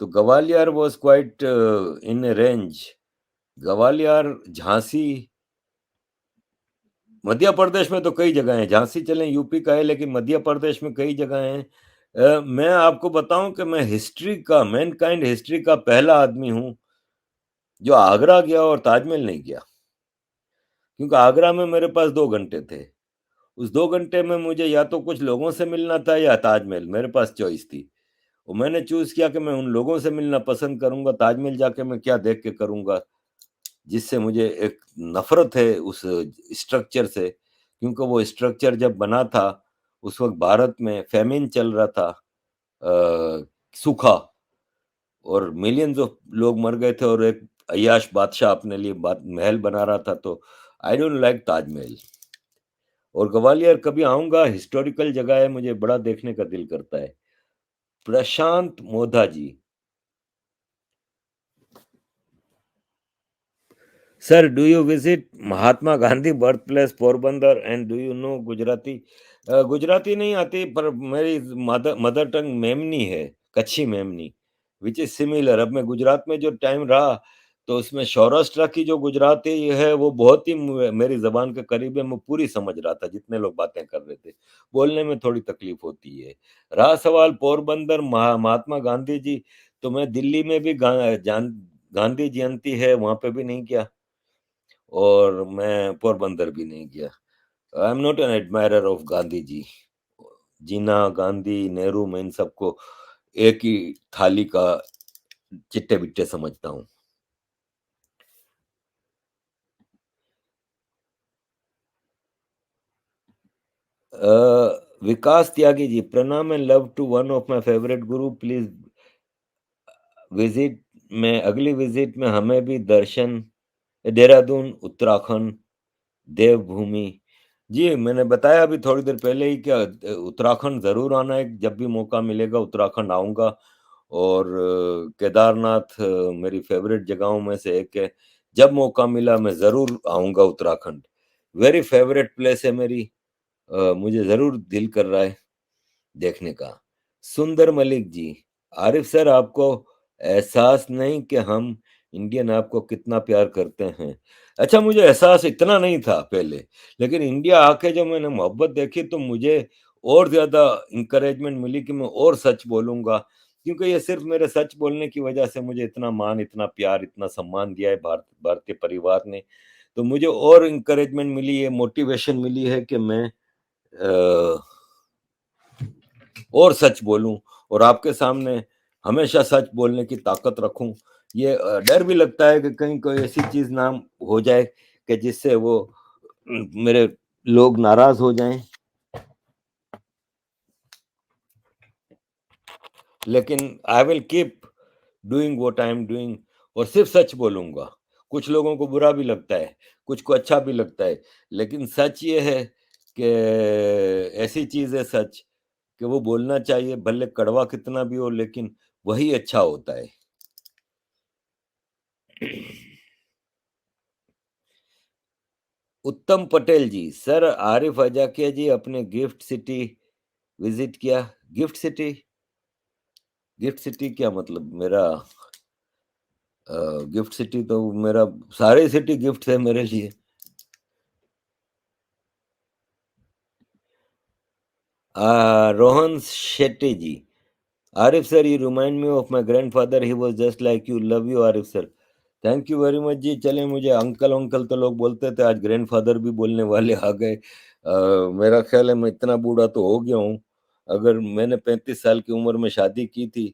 तो Gwalior was quite in a range. Gwalior, Jhansi, Madhya Pradesh में तो कई जगह हैं, झांसी चलें यूपी का है लेकिन मध्य प्रदेश में कई जगह हैं। मैं आपको बताऊँ कि मैं हिस्ट्री का, मैनकाइंड हिस्ट्री का पहला आदमी हूँ, जो आगरा गया और ताजमहल नहीं गया। क्योंकि आगरा में मेरे पास 2 घंटे थे। उस 2 घंटे में मुझे या तो कुछ लोगों से मिलना था या ताजमहल, मेरे पास चॉइस थी। और मैंने चूज़ किया कि मैं उन लोगों से मिलना पसंद करूँगा, ताजमहल जाके मैं क्या देख के करूँगा, जिससे मुझे एक नफ़रत है उस स्ट्रक्चर से। क्योंकि वो स्ट्रक्चर जब बना था, उस वक़्त भारत में फ़ेमिन चल रहा था, सूखा, और मिलियंस ऑफ लोग मर गए थे और एक अय्याश बादशाह अपने लिए बात महल बना रहा था, तो आई डोंट लाइक ताजमहल। और ग्वालियर कभी आऊँगा, हिस्टोरिकल जगह है, मुझे बड़ा देखने का दिल करता है। Prashant Modha ji, sir do you visit Mahatma Gandhi birth place Porbandar and do you know Gujarati? Gujarati नहीं आती, पर मेरी मदर मदर टंग मेमनी है, कच्छी मेमनी, विच इज़ सिमिलर। अब मैं गुजरात में जो टाइम रहा, तो उसमें सौराष्ट्र की जो गुजराती है वो बहुत ही मेरी ज़बान के करीब है, मैं पूरी समझ रहा था जितने लोग बातें कर रहे थे। बोलने में थोड़ी तकलीफ होती है। रहा सवाल पोरबंदर महात्मा गांधी जी, तो मैं दिल्ली में भी गांधी जयंती है, वहाँ पे भी नहीं गया। और मैं पोरबंदर भी नहीं गया। I am not an admirer of Gandhi ji. Jinnah, Gandhi, Nehru, मैं इन सबको एक ही थाली का चिट्टे-बिट्टे समझता हूँ। विकास त्यागी जी, प्रणाम and love to one of my favourite guru, please visit में अगली विज़िट में हमें भी दर्शन देहरादून, उत्तराखंड, देवभूमि। जी, मैंने बताया अभी थोड़ी देर पहले ही कि उत्तराखंड ज़रूर आना है, जब भी मौका मिलेगा उत्तराखंड आऊँगा। और केदारनाथ मेरी फ़ेवरेट जगहों में से एक है। जब मौका मिला मैं ज़रूर आऊँगा उत्तराखंड। वेरी फ़ेवरेट प्लेस है मेरी। मुझे ज़रूर दिल कर रहा है देखने का। सुंदर मलिक जी, आरिफ सर आपको एहसास नहीं कि हम इंडियन आपको कितना प्यार करते हैं। अच्छा, मुझे एहसास इतना नहीं था पहले, लेकिन इंडिया आके जब मैंने मोहब्बत देखी तो मुझे और ज़्यादा एनकरेजमेंट मिली कि मैं और सच बोलूँगा। क्योंकि ये सिर्फ़ मेरे सच बोलने की वजह से मुझे इतना मान, इतना प्यार, इतना सम्मान दिया है भारतीय परिवार ने। तो मुझे और एनकरेजमेंट मिली है, मोटिवेशन मिली है कि मैं अ और सच बोलूँ और आपके सामने हमेशा सच बोलने की ताकत रखूँ। ये डर भी लगता है कि कहीं कोई ऐसी चीज़ ना हो जाए कि जिससे वो मेरे लोग नाराज़ हो जाएँ। लेकिन I will keep doing what I am doing और सिर्फ़ सच बोलूँगा। कुछ लोगों को बुरा भी लगता है, कुछ को अच्छा भी लगता है, लेकिन सच ये है कि ऐसी चीज़ है सच कि वो बोलना चाहिए, भले कड़वा कितना भी हो लेकिन वही अच्छा होता है। उत्तम पटेल जी, सर आरिफ अजाकिया जी अपने गिफ्ट सिटी विजिट किया? Gift city? गिफ्ट सिटी क्या मतलब? मेरा गिफ्ट सिटी तो मेरा सारे सिटी गिफ्ट है मेरे लिए। Rohan Shetty ji, Arif sir, you remind me of my grandfather. He was just like you. Love you, Arif sir. Thank you very much जी। चलिए, मुझे अंकल अंकल तो लोग बोलते थे, आज ग्रैंडफ़ादर भी बोलने वाले आ गए। मेरा ख़्याल है मैं इतना बूढ़ा तो हो गया हूँ। अगर मैंने 35 साल की उम्र में शादी की थी,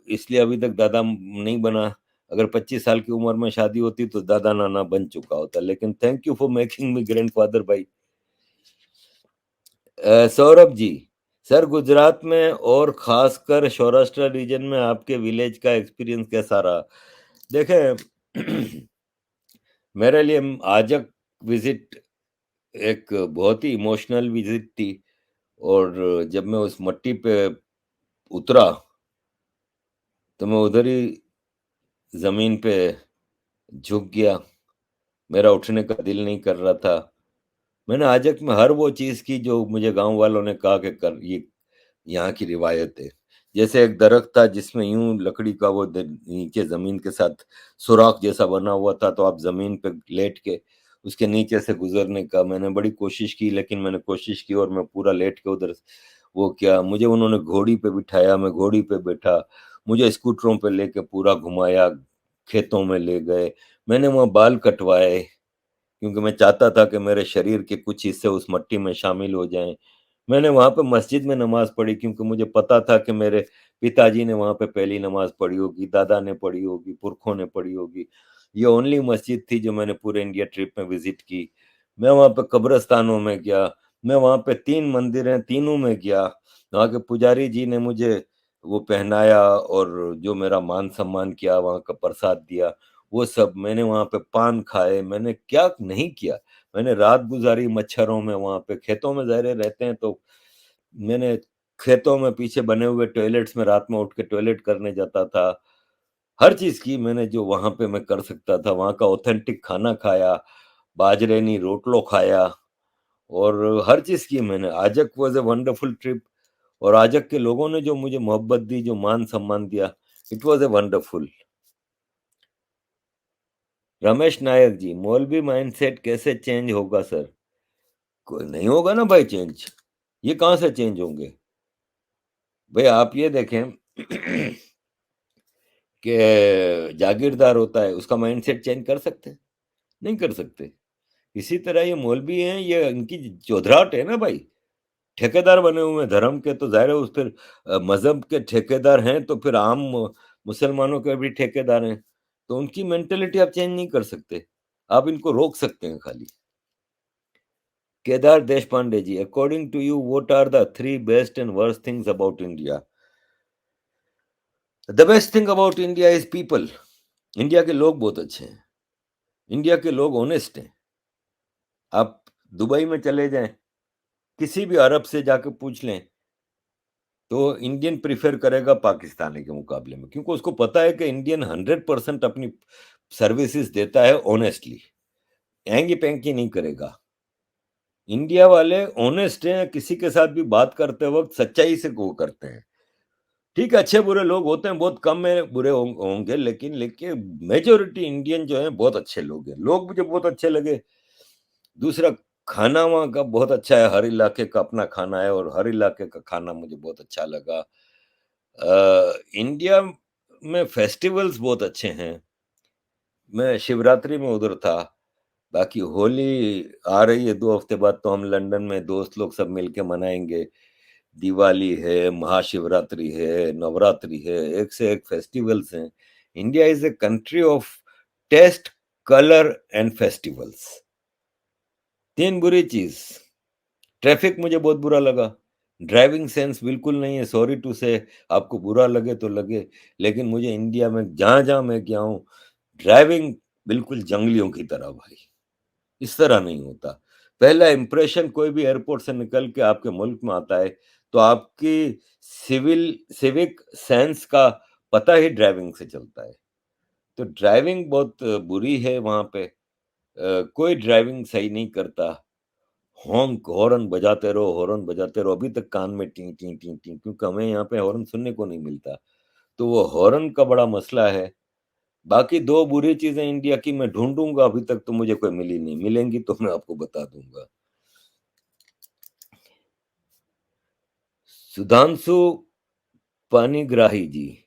इसलिए अभी तक दादा नहीं बना। अगर 25 साल की उम्र में शादी होती तो दादा-नाना बन चुका होता। लेकिन thank you for making me grandfather भाई। सौरभ जी, सर गुजरात में और ख़ासकर सौराष्ट्र रीजन में आपके विलेज का एक्सपीरियंस कैसा रहा? देखें, मेरे लिए आजक विजिट एक बहुत ही इमोशनल विजिट थी। और जब मैं उस मट्टी पे उतरा, तो मैं उधर ही ज़मीन पे झुक गया। मेरा उठने का दिल नहीं कर रहा था। मैंने आजक में हर वो चीज़ की जो मुझे गाँव वालों ने कहा कि कर, ये यहाँ की रिवायत है। जैसे एक दरख्त था जिसमें यूँ लकड़ी का वो नीचे ज़मीन के साथ सुराख जैसा बना हुआ था, तो आप ज़मीन पे लेट के उसके नीचे से गुज़रने का मैंने बड़ी कोशिश की, लेकिन मैंने कोशिश की और मैं पूरा लेट के उधर वो किया। मुझे उन्होंने घोड़ी पे बिठाया, मैं घोड़ी पे बैठा। मुझे स्कूटरों पे लेके पूरा घुमाया, खेतों में ले गए। मैंने वहाँ बाल कटवाए, क्योंकि मैं चाहता था कि मेरे शरीर के कुछ हिस्से उस मट्टी में शामिल हो जाएँ। मैंने वहाँ पे मस्जिद में नमाज़ पढ़ी, क्योंकि मुझे पता था कि मेरे पिताजी ने वहाँ पे पहली नमाज़ पढ़ी होगी, दादा ने पढ़ी होगी, पुरखों ने पढ़ी होगी। ये ओनली मस्जिद थी जो मैंने पूरे इंडिया ट्रिप में विज़िट की। मैं वहाँ पे कब्रिस्तानों में गया, मैं वहाँ पे 3 मंदिर हैं, तीनों में गया। वहाँ के पुजारी जी ने मुझे वो पहनाया और जो मेरा मान-सम्मान किया, वहाँ का प्रसाद दिया, वो सब मैंने वहाँ पे पान खाए, मैंने क्या नहीं किया। मैंने रात गुज़ारी मच्छरों में वहाँ पे, खेतों में ज़ाहिर है रहते हैं, तो मैंने खेतों में पीछे बने हुए टॉयलेट्स में रात में उठ के टॉयलेट करने जाता था। हर चीज़ की मैंने जो वहाँ पे मैं कर सकता था, वहाँ का ऑथेंटिक खाना खाया, बाजरेनी रोटलो खाया और हर चीज़ की मैंने। आजक वाज़ अ वंडरफुल ट्रिप। और आजक के लोगों ने जो मुझे मोहब्बत दी, जो मान-सम्मान दिया, it was a wonderful. Ramesh Nayak ji, मौलवी माइंडसेट कैसे चेंज होगा सर? कोई नहीं होगा ना भाई चेंज। ये कहाँ से चेंज होंगे? भई आप ये देखें कि जागीरदार होता है, उसका माइंडसेट चेंज कर सकते हैं? नहीं कर सकते। इसी तरह ये मौलवी हैं, ये इनकी चौधराहट है ना भाई। ठेकेदार बने हुए हैं धर्म के, तो ज़ाहिर है उस फिर मज़हब के ठेकेदार हैं, तो फिर आम मुसलमानों के भी ठेकेदार हैं। तो उनकी मेंटालिटी आप चेंज नहीं कर सकते। आप इनको रोक सकते हैं खाली। Kedar Deshpande ji, according to you what are the 3 best and worst things about India? The best thing about India is people. India के लोग बहुत अच्छे हैं। इंडिया के लोग ऑनेस्ट हैं। आप दुबई में चले जाएँ, किसी भी अरब से जाके पूछ लें, तो इंडियन प्रेफ़र करेगा पाकिस्तानी के मुकाबले में, क्योंकि उसको पता है कि इंडियन 100% अपनी सर्विसेज़ देता है ऑनेस्टली, ऐंगी-पैंकी नहीं करेगा। इंडिया वाले ऑनेस्ट हैं, किसी के साथ भी बात करते वक़्त सच्चाई से वो करते हैं। ठीक है, अच्छे-बुरे लोग होते हैं, बहुत कम में बुरे होंगे, लेकिन मेजॉरिटी इंडियन जो हैं बहुत अच्छे लोग हैं। लोग मुझे बहुत अच्छे लगे। दूसरा, खाना वहाँ का बहुत अच्छा है, हर इलाके का अपना खाना है और हर इलाके का खाना मुझे बहुत अच्छा लगा। इंडिया में फेस्टिवल्स बहुत अच्छे हैं। मैं शिवरात्रि में उधर था। बाकी होली आ रही है 2 हफ्ते बाद, तो हम लंदन में दोस्त लोग सब मिलके मनाएँगे। दिवाली है, महाशिवरात्रि है, नवरात्रि है, एक से एक फेस्टिवल्स हैं। India is a country of taste, colour and festivals. 3 बुरी चीज़, ट्रैफ़िक मुझे बहुत बुरा लगा। ड्राइविंग सेंस बिल्कुल नहीं है, सॉरी टू से, आपको बुरा लगे तो लगे, लेकिन मुझे इंडिया में जहाँ-जहाँ मैं गया हूँ, ड्राइविंग बिल्कुल जंगलियों की तरह भाई, इस तरह नहीं होता। पहला इंप्रेशन कोई भी एयरपोर्ट से निकल के आपके मुल्क में आता है, तो आपकी सिविक सेंस का पता ही ड्राइविंग से चलता है। तो ड्राइविंग बहुत बुरी है वहाँ पे। कोई ड्राइविंग सही नहीं करता। हॉर्न बजाते रहो, अभी तक कान में टी, टी, टी, टी, क्योंकि हमें यहाँ पे हॉर्न सुनने को नहीं मिलता। तो वो हॉर्न का बड़ा मसला है। बाकी 2 बुरी चीज़ें इंडिया की मैं ढूँढूँगा, अभी तक तो मुझे कोई मिली नहीं, मिलेंगी तो मैं आपको बता दूँगा। सुधांशु पानीग्राही जी,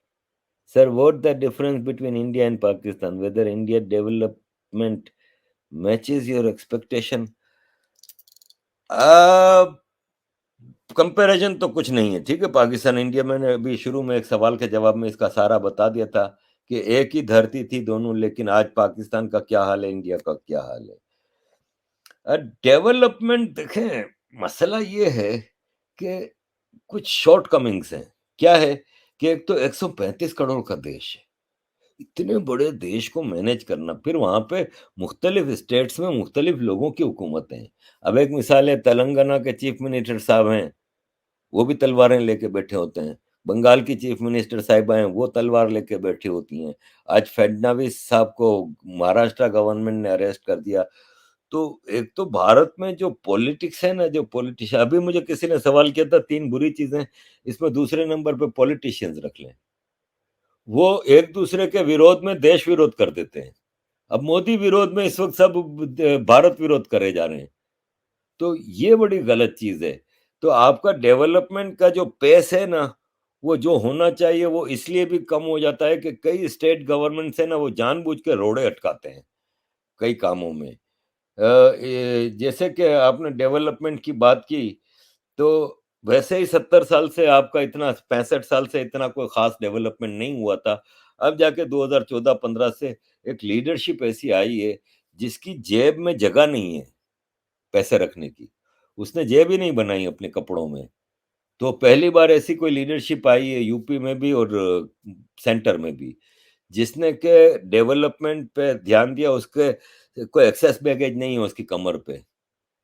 Sir, what the difference between India and Pakistan? Whether India development matches your expectation? Uh, comparison तो कुछ नहीं है, ठीक है? पाकिस्तान, इंडिया, मैंने अभी शुरू में एक सवाल के जवाब में इसका सारा बता दिया था कि एक ही धरती थी दोनों, लेकिन आज पाकिस्तान का क्या हाल है, इंडिया का क्या हाल है। डेवलपमेंट देखें, मसला ये है कि कुछ शॉर्टकमिंग्स हैं। क्या है कि एक तो 135 करोड़ का देश है। इतने बड़े देश को मैनेज करना, फिर वहाँ पे मुख्तलिफ स्टेट्स में मुख्तलिफ लोगों की हुकूमतें हैं। अब एक मिसाल है, तेलंगाना के चीफ मिनिस्टर साहब हैं, वो भी तलवारें लेके बैठे होते हैं। बंगाल की चीफ मिनिस्टर साहिबा हैं, वो तलवार लेके बैठी होती हैं। आज फडणवीस साहब को महाराष्ट्र गवर्नमेंट ने अरेस्ट कर दिया। तो एक तो भारत में जो पॉलिटिक्स है ना, जो पॉलिटिशियन, अभी मुझे किसी ने सवाल किया था 3 बुरी चीज़ें, इसमें दूसरे नंबर पे पॉलिटिशियंस रख लें। वो एक दूसरे के विरोध में देश विरोध कर देते हैं। अब मोदी विरोध में इस वक़्त सब भारत विरोध करे जा रहे हैं। तो ये बड़ी गलत चीज़ है। तो आपका डेवलपमेंट का जो पेस है ना, वो जो होना चाहिए वो इसलिए भी कम हो जाता है कि कई स्टेट गवर्नमेंट्स है ना, वो जानबूझ के रोड़े अटकाते हैं, कई कामों में। जैसे कि आपने डेवलपमेंट की बात की, तो वैसे ही 70 साल से आपका इतना 65 साल से इतना कोई ख़ास डेवलपमेंट नहीं हुआ था। अब जाके 2014-15 से एक लीडरशिप ऐसी आई है, जिसकी जेब में जगह नहीं है पैसे रखने की। उसने जेब ही नहीं बनाई अपने कपड़ों में। तो पहली बार ऐसी कोई लीडरशिप आई है यूपी में भी और सेंटर में भी, जिसने के डेवलपमेंट पे ध्यान दिया, उसके कोई एक्सेस बैगेज नहीं है उसकी कमर पे।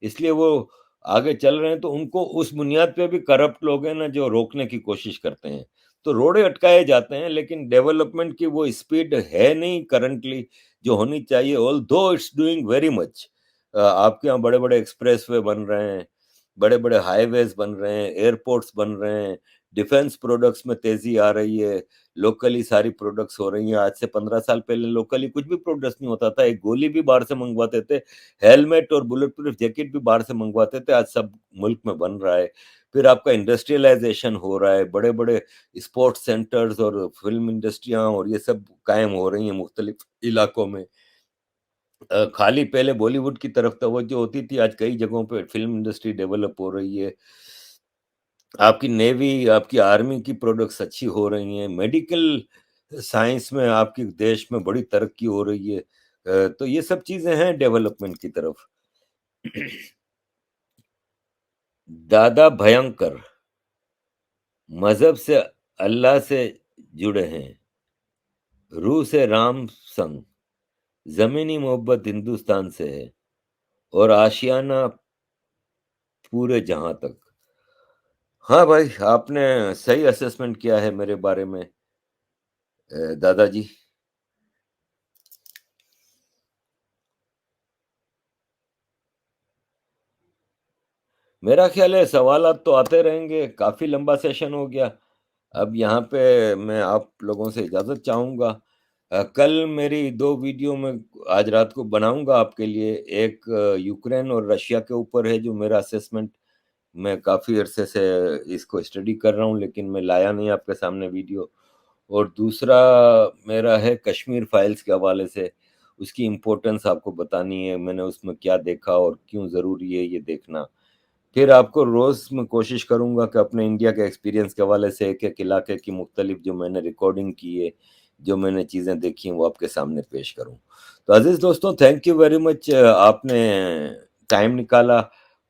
इसलिए वो आगे चल रहे हैं, तो उनको उस बुनियाद पे भी करप्ट लोग हैं ना, जो रोकने की कोशिश करते हैं। तो रोड़े अटकाए जाते हैं, लेकिन डेवलपमेंट की वो स्पीड है नहीं करंटली जो होनी चाहिए, although it's doing very much. आपके यहाँ बड़े-बड़े एक्सप्रेसवे बन रहे हैं, बड़े-बड़े हाईवेज़ बन रहे हैं, एयरपोर्ट्स बन रहे हैं, डिफेंस प्रोडक्ट्स में तेज़ी आ रही है, लोकली सारी प्रोडक्ट्स हो रही हैं। आज से 15 साल पहले लोकली कुछ भी प्रोडक्ट्स नहीं होता था, एक गोली भी बाहर से मँगवाते थे, हेलमेट और बुलेट प्रूफ जैकेट भी बाहर से मँगवाते थे, आज सब मुल्क में बन रहा है। फिर आपका इंडस्ट्रियलाइज़ेशन हो रहा है, बड़े-बड़े स्पोर्ट्स सेंटर्स और फ़िल्म इंडस्ट्रियाँ और ये सब कायम हो रही हैं मुख्तलिफ इलाकों में। खाली पहले बॉलीवुड की तरफ तवज्जो होती थी, आज कई जगहों पे फ़िल्म इंडस्ट्री डेवलप हो रही है। आपकी नेवी, आपकी आर्मी की प्रोडक्ट्स अच्छी हो रही हैं, मेडिकल साइंस में आपके देश में बड़ी तरक्की हो रही है। तो ये सब चीज़ें हैं डेवलपमेंट की तरफ। दादा भयंकर, मज़हब से अल्लाह से जुड़े हैं, रूह से राम संग, ज़मीनी मोहब्बत हिंदुस्तान से है और आशियाना पूरे जहाँ तक। हाँ भाई, आपने सही असेसमेंट किया है मेरे बारे में दादाजी। मेरा ख़्याल है सवालात तो आते रहेंगे, काफ़ी लंबा सेशन हो गया। अब यहाँ पे मैं आप लोगों से इजाज़त चाहूँगा। कल मेरी 2 वीडियो मैं आज रात को बनाऊँगा आपके लिए। एक यूक्रेन और रशिया के ऊपर है, जो मेरा असेसमेंट, मैं काफ़ी अरसे से इसको स्टडी कर रहा हूँ, लेकिन मैं लाया नहीं आपके सामने वीडियो। और दूसरा मेरा है कश्मीर फाइल्स के हवाले से, उसकी इम्पोर्टेंस आपको बतानी है, मैंने उसमें क्या देखा और क्यों ज़रूरी है ये देखना। फिर आपको रोज़ मैं कोशिश करूँगा कि अपने इंडिया के एक्सपीरियंस के हवाले से एक-एक इलाके की मुख्तलिफ जो मैंने रिकॉर्डिंग की है, जो मैंने चीज़ें देखी हैं, वो आपके सामने पेश करूँ। तो अज़ीज़ दोस्तों, थैंक यू वेरी मच, आपने टाइम निकाला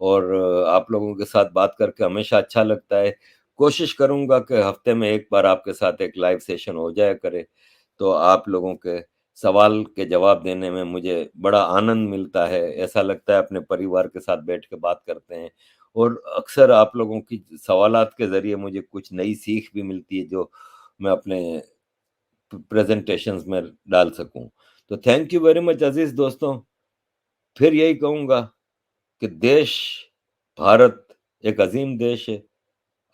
और आप लोगों के साथ बात करके हमेशा अच्छा लगता है। कोशिश करूँगा कि हफ़्ते में 1 बार आपके साथ एक लाइव सेशन हो जाया करे, तो आप लोगों के सवाल के जवाब देने में मुझे बड़ा आनंद मिलता है। ऐसा लगता है अपने परिवार के साथ बैठ के बात करते हैं, और अक्सर आप लोगों की सवालात के ज़रिए मुझे कुछ नई सीख भी मिलती है, जो मैं अपने प्रेज़ेंटेशंस में डाल सकूँ। तो थैंक यू वेरी मच अज़ीज़ दोस्तों। फिर यही कहूँगा कि देश भारत एक अज़ीम देश है।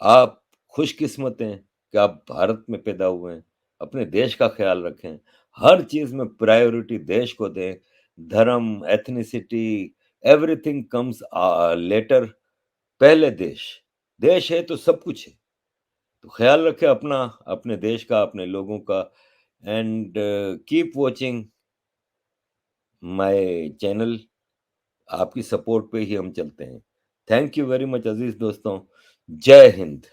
आप खुशकिस्मत हैं कि आप भारत में पैदा हुए हैं। अपने देश का ख़्याल रखें। हर चीज़ में प्रायोरिटी देश को दें। धर्म, एथनिसिटी, एवरीथिंग कम्स लेटर, पहले देश। देश है तो सब कुछ है। तो ख़्याल रखें अपना, अपने देश का, अपने लोगों का and keep watching my channel. आपकी सपोर्ट पे ही हम चलते हैं। थैंक यू वेरी मच अज़ीज़ दोस्तों। जय हिंद।